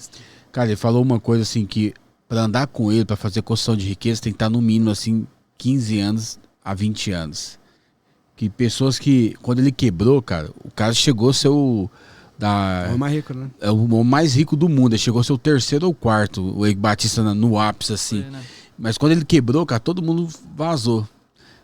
Cara, ele falou uma coisa assim, que pra andar com ele, pra fazer construção de riqueza, tem que estar no mínimo, assim, 15 anos a 20 anos. Que pessoas que... Quando ele quebrou, cara, o cara chegou a ser o... É o mais rico, né? É o homem mais rico do mundo. Ele chegou a ser o terceiro ou quarto, o Eike Batista no ápice, assim. Foi, né? Mas quando ele quebrou, cara, todo mundo vazou.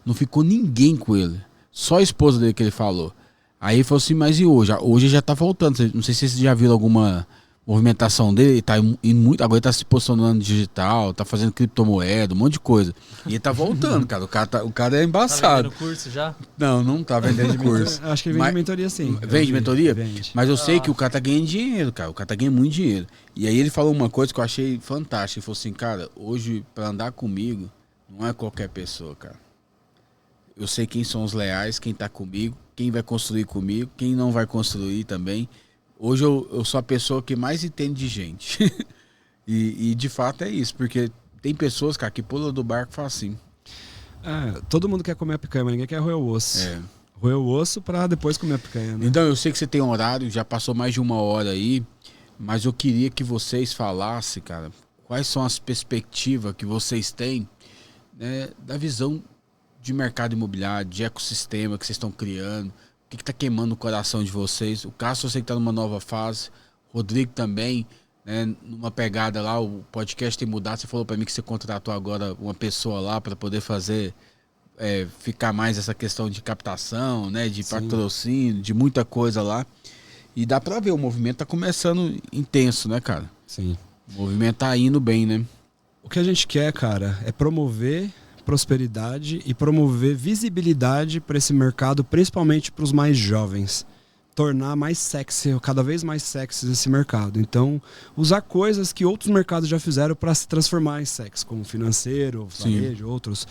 Não ficou ninguém com ele. Só a esposa dele que ele falou. Aí ele falou assim, mas e hoje? Hoje já tá voltando. Não sei se vocês já viram alguma movimentação dele, ele tá indo muito, agora ele tá se posicionando no digital, tá fazendo criptomoeda, um monte de coisa. E ele tá voltando, cara. O cara é Tá embaçado. vendendo curso já? Não tá vendendo curso. Acho que ele vende mentoria, sim. Vende mentoria? Vende. Mas eu sei que o cara tá ganhando dinheiro, cara. O cara tá ganhando muito dinheiro. E aí ele falou uma coisa que eu achei fantástica. Ele falou assim, cara, hoje pra andar comigo, não é qualquer pessoa, cara. Eu sei quem são os leais, quem tá comigo, quem vai construir comigo, quem não vai construir também. Hoje eu sou a pessoa que mais entende de gente. e de fato é isso, porque tem pessoas, cara, que pulam do barco e falam assim. Todo mundo quer comer a picanha, mas ninguém quer roer o osso. Roer o osso pra depois comer a picanha, né? Então, eu sei que você tem um horário, já passou mais de 1 hora aí, mas eu queria que vocês falassem, cara, quais são as perspectivas que vocês têm, né, da visão de mercado imobiliário, de ecossistema que vocês estão criando. O que está queimando o coração de vocês? O Cássio, eu sei que está numa nova fase. Rodrigo também, né? Numa pegada lá, o podcast tem mudado. Você falou para mim que você contratou agora uma pessoa lá para poder fazer, ficar mais essa questão de captação, né? De patrocínio, de muita coisa lá. E dá para ver, o movimento está começando intenso, né, cara? Sim. O movimento tá indo bem, né? O que a gente quer, cara, é promover prosperidade e promover visibilidade para esse mercado, principalmente para os mais jovens. Tornar mais sexy, cada vez mais sexy esse mercado. Então, usar coisas que outros mercados já fizeram para se transformar em sexy, como financeiro, varejo, outros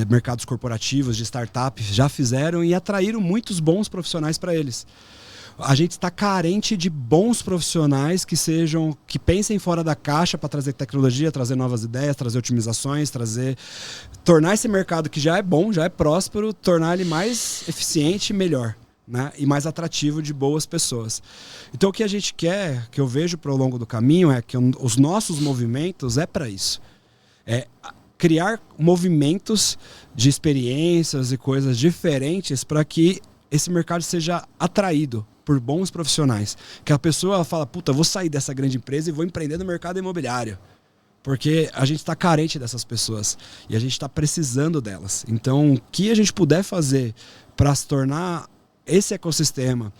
mercados corporativos, de startup, já fizeram e atraíram muitos bons profissionais para eles. A gente está carente de bons profissionais que pensem fora da caixa para trazer tecnologia, trazer novas ideias, trazer otimizações, tornar esse mercado que já é bom, já é próspero, tornar ele mais eficiente e melhor, né? E mais atrativo de boas pessoas. Então o que a gente quer, que eu vejo ao longo do caminho, é que os nossos movimentos é para isso. É criar movimentos de experiências e coisas diferentes para que esse mercado seja atraído por bons profissionais. Que a pessoa fala, puta, vou sair dessa grande empresa e vou empreender no mercado imobiliário. Porque a gente está carente dessas pessoas e a gente está precisando delas. Então, o que a gente puder fazer para se tornar esse ecossistema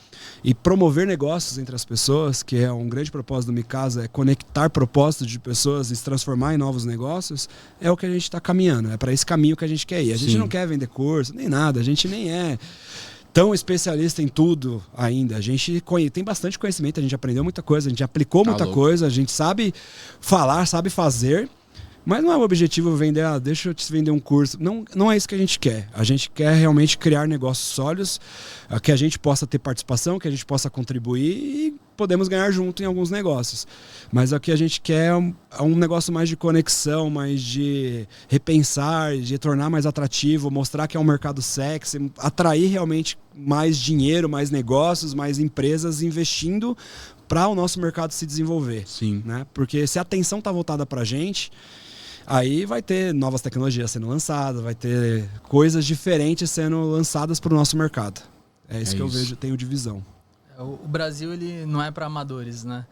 e promover negócios entre as pessoas, que é um grande propósito do Micasa, é conectar propósitos de pessoas e se transformar em novos negócios, é o que a gente está caminhando. É para esse caminho que a gente quer ir. A gente não quer vender curso, nem nada. A gente nem é tão especialista em tudo ainda. A gente tem bastante conhecimento, a gente aprendeu muita coisa, a gente aplicou muita coisa, a gente sabe falar, sabe fazer, mas não é o objetivo vender, deixa eu te vender um curso. Não é isso que a gente quer. A gente quer realmente criar negócios sólidos, que a gente possa ter participação, que a gente possa contribuir e podemos ganhar junto em alguns negócios. Mas o que a gente quer é um negócio mais de conexão, mais de repensar, de tornar mais atrativo, mostrar que é um mercado sexy, atrair realmente mais dinheiro, mais negócios, mais empresas investindo para o nosso mercado se desenvolver. Sim. Né? Porque se a atenção está voltada para a gente, aí vai ter novas tecnologias sendo lançadas, vai ter coisas diferentes sendo lançadas para o nosso mercado. É isso que eu vejo, tenho de visão. O Brasil, ele não é para amadores, né?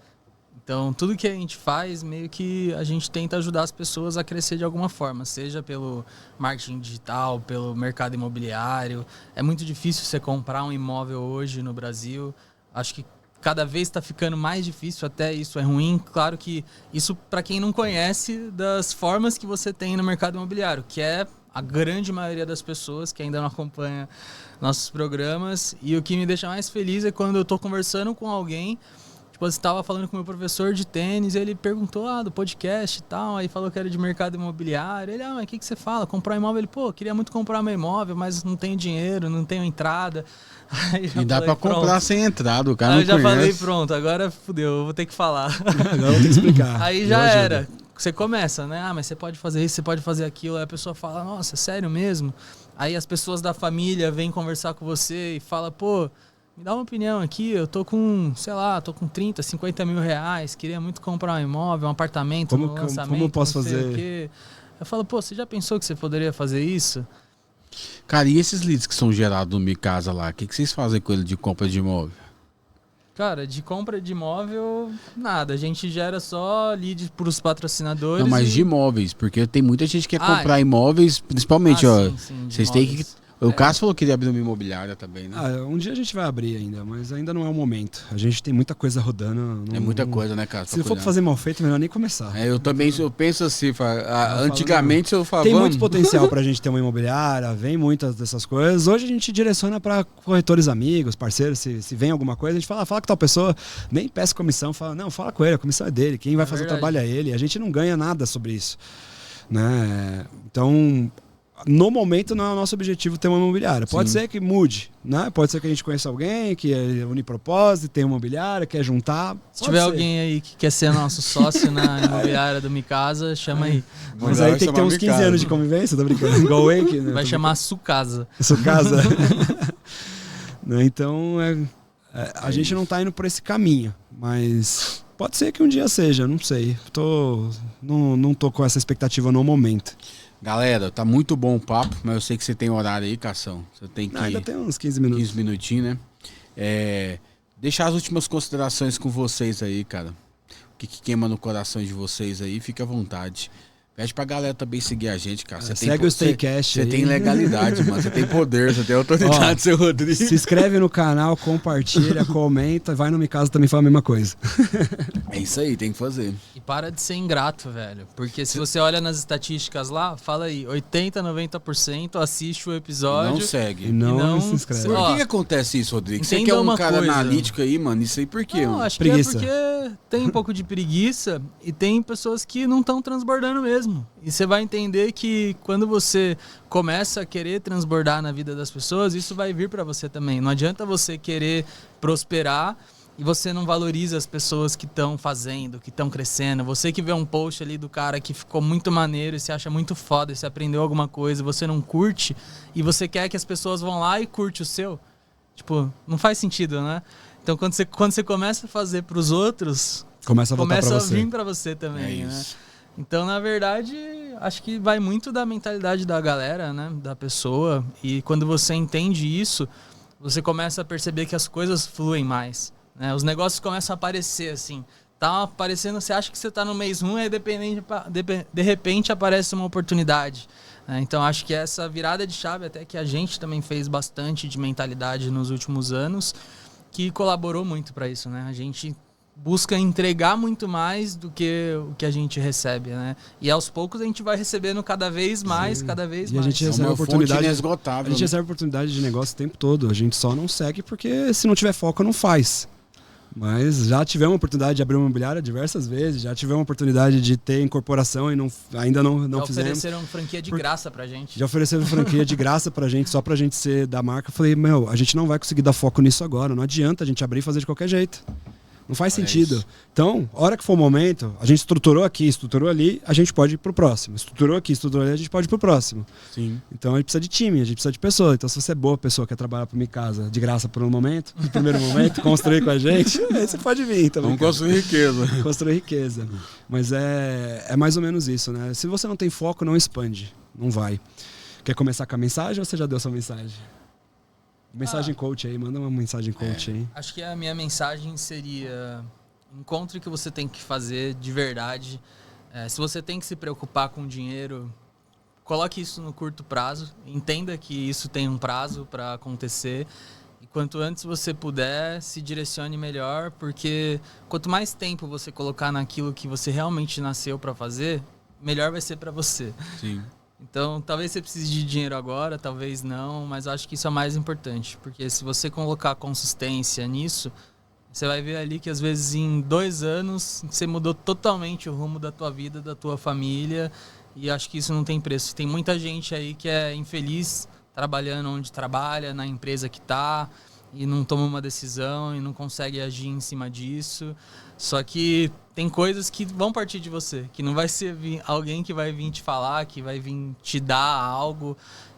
Então, tudo que a gente faz, meio que a gente tenta ajudar as pessoas a crescer de alguma forma, seja pelo marketing digital, pelo mercado imobiliário. É muito difícil você comprar um imóvel hoje no Brasil. Acho que cada vez está ficando mais difícil, até isso é ruim. Claro que isso para quem não conhece das formas que você tem no mercado imobiliário, que é a grande maioria das pessoas que ainda não acompanha nossos programas. E o que me deixa mais feliz é quando eu estou conversando com alguém, tipo, você estava falando com o meu professor de tênis, ele perguntou do podcast e tal, aí falou que era de mercado imobiliário. Ele, mas o que você fala? Comprar imóvel? Ele, queria muito comprar meu imóvel, mas não tenho dinheiro, não tenho entrada. E dá pra comprar sem entrada, o cara não conhece. Aí eu já falei, pronto, agora fudeu, eu vou ter que falar. Agora eu vou ter que explicar. Aí já era. Você começa, né? Mas você pode fazer isso, você pode fazer aquilo. Aí a pessoa fala, nossa, sério mesmo? Aí as pessoas da família vêm conversar com você e falam, me dá uma opinião aqui, eu tô com, tô com 30, 50 mil reais, queria muito comprar um imóvel, um apartamento no lançamento. Como eu posso fazer? Eu falo, você já pensou que você poderia fazer isso? Cara, e esses leads que são gerados no Micasa lá, o que vocês fazem com ele de compra de imóvel? Cara, de compra de imóvel, nada. A gente gera só lead para os patrocinadores. Não, mas de imóveis, porque tem muita gente que quer comprar imóveis, principalmente, sim, vocês têm que... O Cássio falou que queria abrir uma imobiliária também, né? Um dia a gente vai abrir ainda, mas ainda não é o momento. A gente tem muita coisa rodando. É muita coisa, né, Cássio? Se for pra fazer mal feito, é melhor nem começar. Eu também eu penso assim, antigamente eu falava... Tem muito potencial pra gente ter uma imobiliária, vem muitas dessas coisas. Hoje a gente direciona pra corretores amigos, parceiros, se vem alguma coisa, a gente fala com tal pessoa, nem peça comissão, fala, não, fala com ele, a comissão é dele, quem vai fazer o trabalho é ele. A gente não ganha nada sobre isso, né? Então... No momento não é o nosso objetivo ter uma imobiliária. Pode ser que mude, né? Pode ser que a gente conheça alguém que é unipropósito, tem uma imobiliária, quer juntar. Se tiver alguém aí que quer ser nosso sócio na imobiliária do Micasa, chama aí. Mas aí tem que ter uns 15 anos de convivência, tá brincando? Igual o Wake, né? Vai chamar Sucasa. Sucasa. Então, a gente não tá indo por esse caminho, mas pode ser que um dia seja, não sei. Não tô com essa expectativa no momento. Galera, tá muito bom o papo, mas eu sei que você tem horário aí, Cação. Você tem que... ainda tem uns 15 minutos. 15 minutinhos, né? Deixar as últimas considerações com vocês aí, cara. O que queima no coração de vocês aí, fica à vontade. Pede pra galera também seguir a gente, cara. Segue o Staycast aí. Você tem legalidade, mano. Você tem poder, você tem autoridade, seu Rodrigo. Se inscreve no canal, compartilha, comenta. Vai no Micasa também fala a mesma coisa. É isso aí, tem que fazer. E para de ser ingrato, velho. Porque se você olha nas estatísticas lá, fala aí, 80%, 90% assiste o episódio. Não segue. E não se inscreve. Por que acontece isso, Rodrigo? Você que é um cara analítico aí, mano. Isso aí por quê? Não, acho preguiça. que é porque tem um pouco de preguiça e tem pessoas que não estão transbordando mesmo. E você vai entender que quando você começa a querer transbordar na vida das pessoas, isso vai vir pra você também. Não adianta você querer prosperar e você não valoriza as pessoas que estão fazendo, que estão crescendo. Você que vê um post ali do cara que ficou muito maneiro e se acha muito foda e você aprendeu alguma coisa, você não curte e você quer que as pessoas vão lá e curte o seu. Tipo, não faz sentido, né? Então quando você começa a fazer pros outros, começa a vir pra você também, né? Então, na verdade, acho que vai muito da mentalidade da galera, né? Da pessoa. E quando você entende isso, você começa a perceber que as coisas fluem mais, né? Os negócios começam a aparecer, assim. Tá aparecendo, você acha que você tá no mês 1, aí de repente aparece uma oportunidade, né? Então, acho que essa virada de chave, até que a gente também fez bastante de mentalidade nos últimos anos, que colaborou muito para isso, né? A gente busca entregar muito mais do que o que a gente recebe, né? E aos poucos a gente vai recebendo cada vez mais, cada vez mais. A gente recebe oportunidade inesgotável. A gente recebe oportunidade de negócio o tempo todo. A gente só não segue porque se não tiver foco não faz. Mas já tivemos a oportunidade de abrir uma imobiliária diversas vezes, já tivemos a oportunidade de ter incorporação e ainda não fizemos. Já ofereceram franquia de graça pra gente. Já ofereceram franquia de graça pra gente, só pra gente ser da marca. Eu falei, a gente não vai conseguir dar foco nisso agora, não adianta a gente abrir e fazer de qualquer jeito. Não faz sentido. Isso. Então, a hora que for o momento, a gente estruturou aqui, estruturou ali, a gente pode ir pro próximo. Estruturou aqui, estruturou ali, a gente pode ir pro próximo. Sim. Então, a gente precisa de time, a gente precisa de pessoa. Então, se você é boa pessoa, quer trabalhar para Micasa de graça por um momento, no primeiro momento, construir com a gente, aí você pode vir. Então, vamos construir riqueza. Construir riqueza. Mas é mais ou menos isso, né? Se você não tem foco, não expande. Não vai. Quer começar com a mensagem ou você já deu sua mensagem? Mensagem coach aí, manda uma mensagem coach aí. Acho que a minha mensagem seria: encontre o que você tem que fazer de verdade. Se você tem que se preocupar com dinheiro, coloque isso no curto prazo. Entenda que isso tem um prazo para acontecer. E quanto antes você puder, se direcione melhor, porque quanto mais tempo você colocar naquilo que você realmente nasceu para fazer, melhor vai ser para você. Sim. Então, talvez você precise de dinheiro agora, talvez não, mas eu acho que isso é mais importante. Porque se você colocar consistência nisso, você vai ver ali que às vezes em 2 anos você mudou totalmente o rumo da tua vida, da tua família, e acho que isso não tem preço. Tem muita gente aí que é infeliz trabalhando onde trabalha, na empresa que tá, e não toma uma decisão e não consegue agir em cima disso. Só que tem coisas que vão partir de você, que não vai ser alguém que vai vir te falar, que vai vir te dar algo.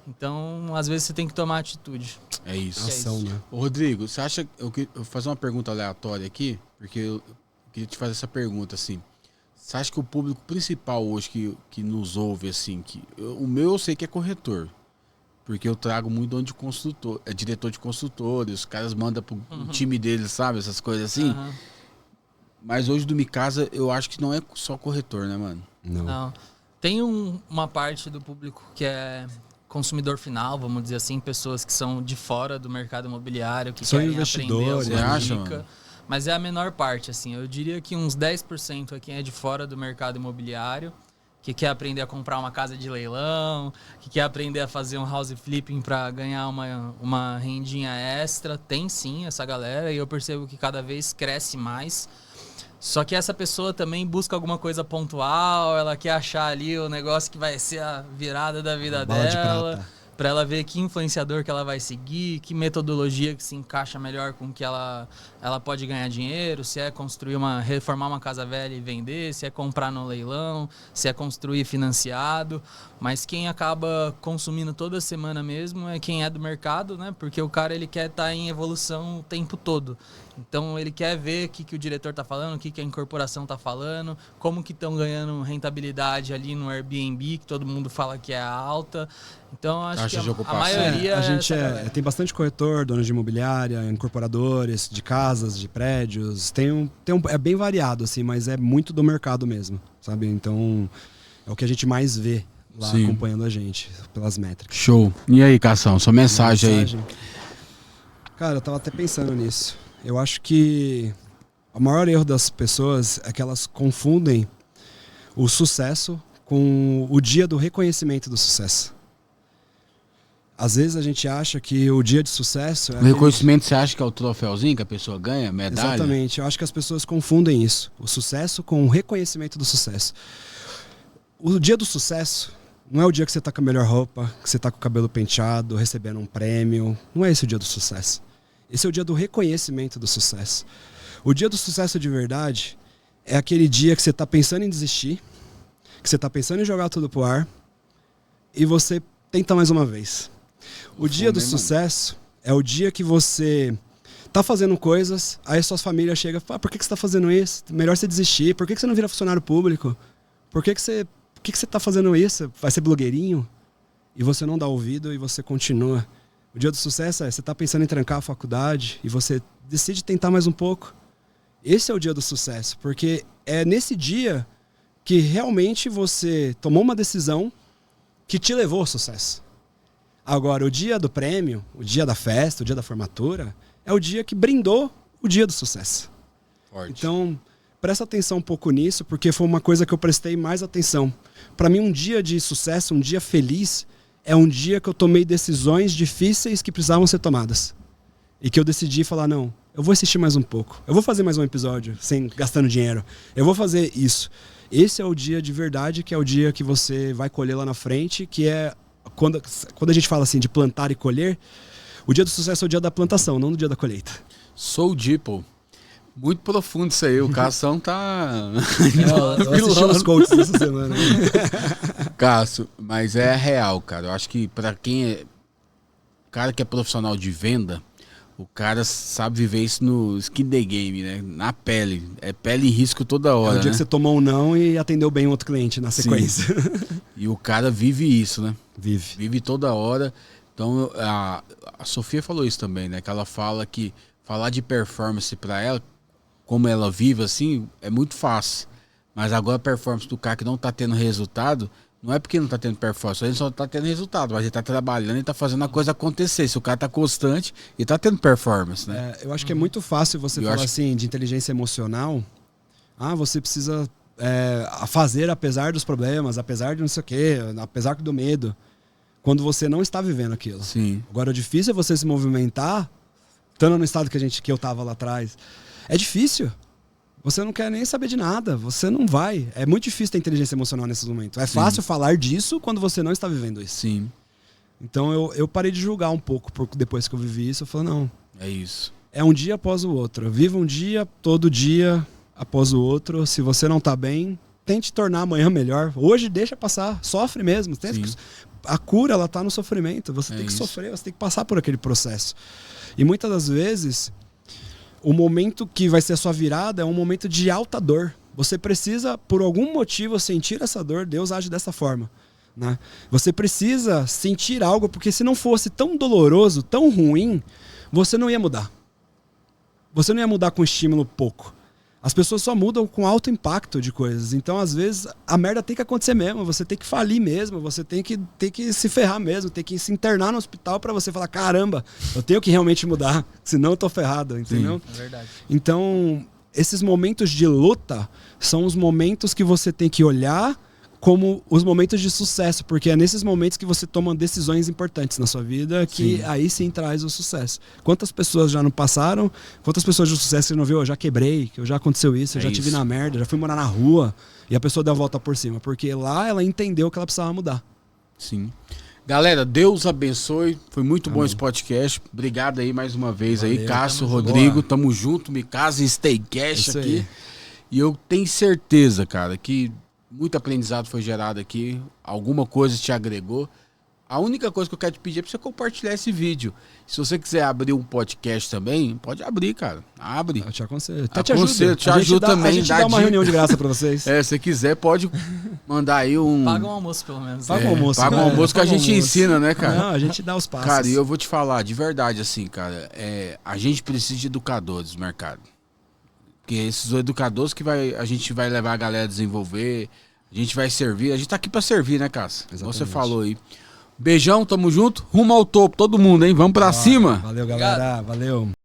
Então, às vezes você tem que tomar atitude. É isso. Ação, né? Ô, Rodrigo, você acha... Eu vou fazer uma pergunta aleatória aqui, porque eu queria te fazer essa pergunta, assim. Você acha que o público principal hoje que nos ouve, assim, o meu eu sei que é corretor, porque eu trago muito dono de construtor, diretor de construtores, os caras mandam pro time deles, sabe? Essas coisas assim. Mas hoje do Micasa, eu acho que não é só corretor, né, mano? Não. Tem uma parte do público que é consumidor final, vamos dizer assim, pessoas que são de fora do mercado imobiliário, que são querem investidores, aprender alguma você acha, dica. mano? Mas é a menor parte, assim. Eu diria que uns 10% é quem é de fora do mercado imobiliário, que quer aprender a comprar uma casa de leilão, que quer aprender a fazer um house flipping para ganhar uma rendinha extra. Tem sim essa galera, e eu percebo que cada vez cresce mais. Só que essa pessoa também busca alguma coisa pontual, ela quer achar ali o negócio que vai ser a virada da vida Bala de dela, prata. para ela ver que influenciador que ela vai seguir, que metodologia que se encaixa melhor com que ela pode ganhar dinheiro, se é reformar uma casa velha e vender, se é comprar no leilão, se é construir financiado. Mas quem acaba consumindo toda semana mesmo é quem é do mercado, né? Porque o cara ele quer estar em evolução o tempo todo. Então ele quer ver o que o diretor está falando, o que a incorporação está falando, como que estão ganhando rentabilidade ali no Airbnb, que todo mundo fala que é alta. Então acho que a maioria a gente tem bastante corretor, donos de imobiliária, incorporadores de casas, de prédios. É bem variado, assim, mas é muito do mercado mesmo, sabe? Então é o que a gente mais vê lá acompanhando a gente, pelas métricas. Show. E aí, Cação, sua mensagem aí? Cara, eu tava até pensando nisso. Eu acho que o maior erro das pessoas é que elas confundem o sucesso com o dia do reconhecimento do sucesso. Às vezes a gente acha que o dia de sucesso... O reconhecimento você acha que é o troféuzinho que a pessoa ganha, medalha? Exatamente. Eu acho que as pessoas confundem isso. O sucesso com o reconhecimento do sucesso. O dia do sucesso não é o dia que você tá com a melhor roupa, que você tá com o cabelo penteado, recebendo um prêmio. Não é esse o dia do sucesso. Esse é o dia do reconhecimento do sucesso. O dia do sucesso de verdade é aquele dia que você tá pensando em desistir, que você tá pensando em jogar tudo pro ar e você tenta mais uma vez. O dia do sucesso é o dia que você tá fazendo coisas, aí sua família chega e fala, por que você tá fazendo isso? Melhor você desistir. Por que você não vira funcionário público? Por que você tá fazendo isso? Vai ser blogueirinho? E você não dá ouvido e você continua. O dia do sucesso é você tá pensando em trancar a faculdade e você decide tentar mais um pouco. Esse é o dia do sucesso, porque é nesse dia que realmente você tomou uma decisão que te levou ao sucesso. Agora, o dia do prêmio, o dia da festa, o dia da formatura, é o dia que brindou o dia do sucesso. Forte. Então, presta atenção um pouco nisso, porque foi uma coisa que eu prestei mais atenção. Para mim, um dia de sucesso, um dia feliz, é um dia que eu tomei decisões difíceis que precisavam ser tomadas. E que eu decidi falar, não, eu vou assistir mais um pouco. Eu vou fazer mais um episódio, sem gastando dinheiro. Eu vou fazer isso. Esse é o dia de verdade, que é o dia que você vai colher lá na frente, que é quando a gente fala assim de plantar e colher, o dia do sucesso é o dia da plantação, não no dia da colheita. Sou Dipo. Muito profundo isso aí. O Cação tá... Eu assisti os coaches essa semana. Cássio, mas é real, cara. Eu acho que pra quem é... cara que é profissional de venda, o cara sabe viver isso no skin the game, né? Na pele. É pele em risco toda hora, É o dia né? que você tomou um não e atendeu bem outro cliente na sequência. E o cara vive isso, né? Vive. Vive toda hora. Então, a Sofia falou isso também, né? Que ela fala que falar de performance pra ela, como ela vive assim, é muito fácil. Mas agora a performance do cara que não tá tendo resultado, não é porque não tá tendo performance, ele só tá tendo resultado, mas ele tá trabalhando e tá fazendo a coisa acontecer. Se o cara tá constante, ele tá tendo performance, né? Eu acho que é muito fácil você falar assim de inteligência emocional. Ah, você precisa fazer apesar dos problemas, apesar de não sei o quê, apesar do medo. Quando você não está vivendo aquilo. Sim. Agora, o difícil é você se movimentar, estando no estado que eu tava lá atrás. É difícil. Você não quer nem saber de nada. Você não vai. É muito difícil ter inteligência emocional nesses momentos. É fácil falar disso quando você não está vivendo isso. Sim. Então eu parei de julgar um pouco depois que eu vivi isso. Eu falei, não. É isso. É um dia após o outro. Viva um dia, todo dia após o outro. Se você não tá bem, tente tornar amanhã melhor. Hoje deixa passar. Sofre mesmo. A cura, ela tá no sofrimento. Você tem que sofrer, você tem que passar por aquele processo. E muitas das vezes, o momento que vai ser a sua virada é um momento de alta dor. Você precisa, por algum motivo, sentir essa dor. Deus age dessa forma, né? Você precisa sentir algo, porque se não fosse tão doloroso, tão ruim, você não ia mudar. Você não ia mudar com estímulo pouco. as pessoas só mudam com alto impacto de coisas. Então, às vezes, a merda tem que acontecer mesmo. Você tem que falir mesmo. Você tem que se ferrar mesmo. Tem que se internar no hospital para você falar, caramba, eu tenho que realmente mudar. Senão eu tô ferrado, entendeu? É verdade. Então, esses momentos de luta são os momentos que você tem que olhar como os momentos de sucesso, porque é nesses momentos que você toma decisões importantes na sua vida que aí sim traz o sucesso. Quantas pessoas já não passaram? Quantas pessoas de sucesso você não viu? Eu já quebrei, que já aconteceu isso, eu já tive na merda, já fui morar na rua e a pessoa deu a volta por cima, porque lá ela entendeu que ela precisava mudar. Sim. Galera, Deus abençoe. Foi muito bom esse podcast. Obrigado aí mais uma vez. Valeu, aí, Cássio, tamo Rodrigo, junto. tamo junto. Mikasa e Staycast Isso aqui. aí. E eu tenho certeza, cara, que muito aprendizado foi gerado aqui. Alguma coisa te agregou. A única coisa que eu quero te pedir é pra você compartilhar esse vídeo. Se você quiser abrir um podcast também, pode abrir, cara. Abre. Eu te aconselho. Te ajudo também. A gente dá uma dica. reunião de graça pra vocês. Se você quiser, pode mandar aí um... Paga um almoço, pelo menos. Paga um almoço. Paga um cara. almoço que a Paga um gente almoço. ensina, né, cara? Não, a gente dá os passos. Cara, e eu vou te falar, de verdade, assim, cara, a gente precisa de educadores no mercado. Porque esses educadores que a gente vai levar a galera a desenvolver, a gente vai servir, a gente tá aqui pra servir, né, Cássio? Exatamente. Você falou aí. Beijão, tamo junto, rumo ao topo, todo mundo, hein? Vamos pra cima. Valeu, galera. Valeu.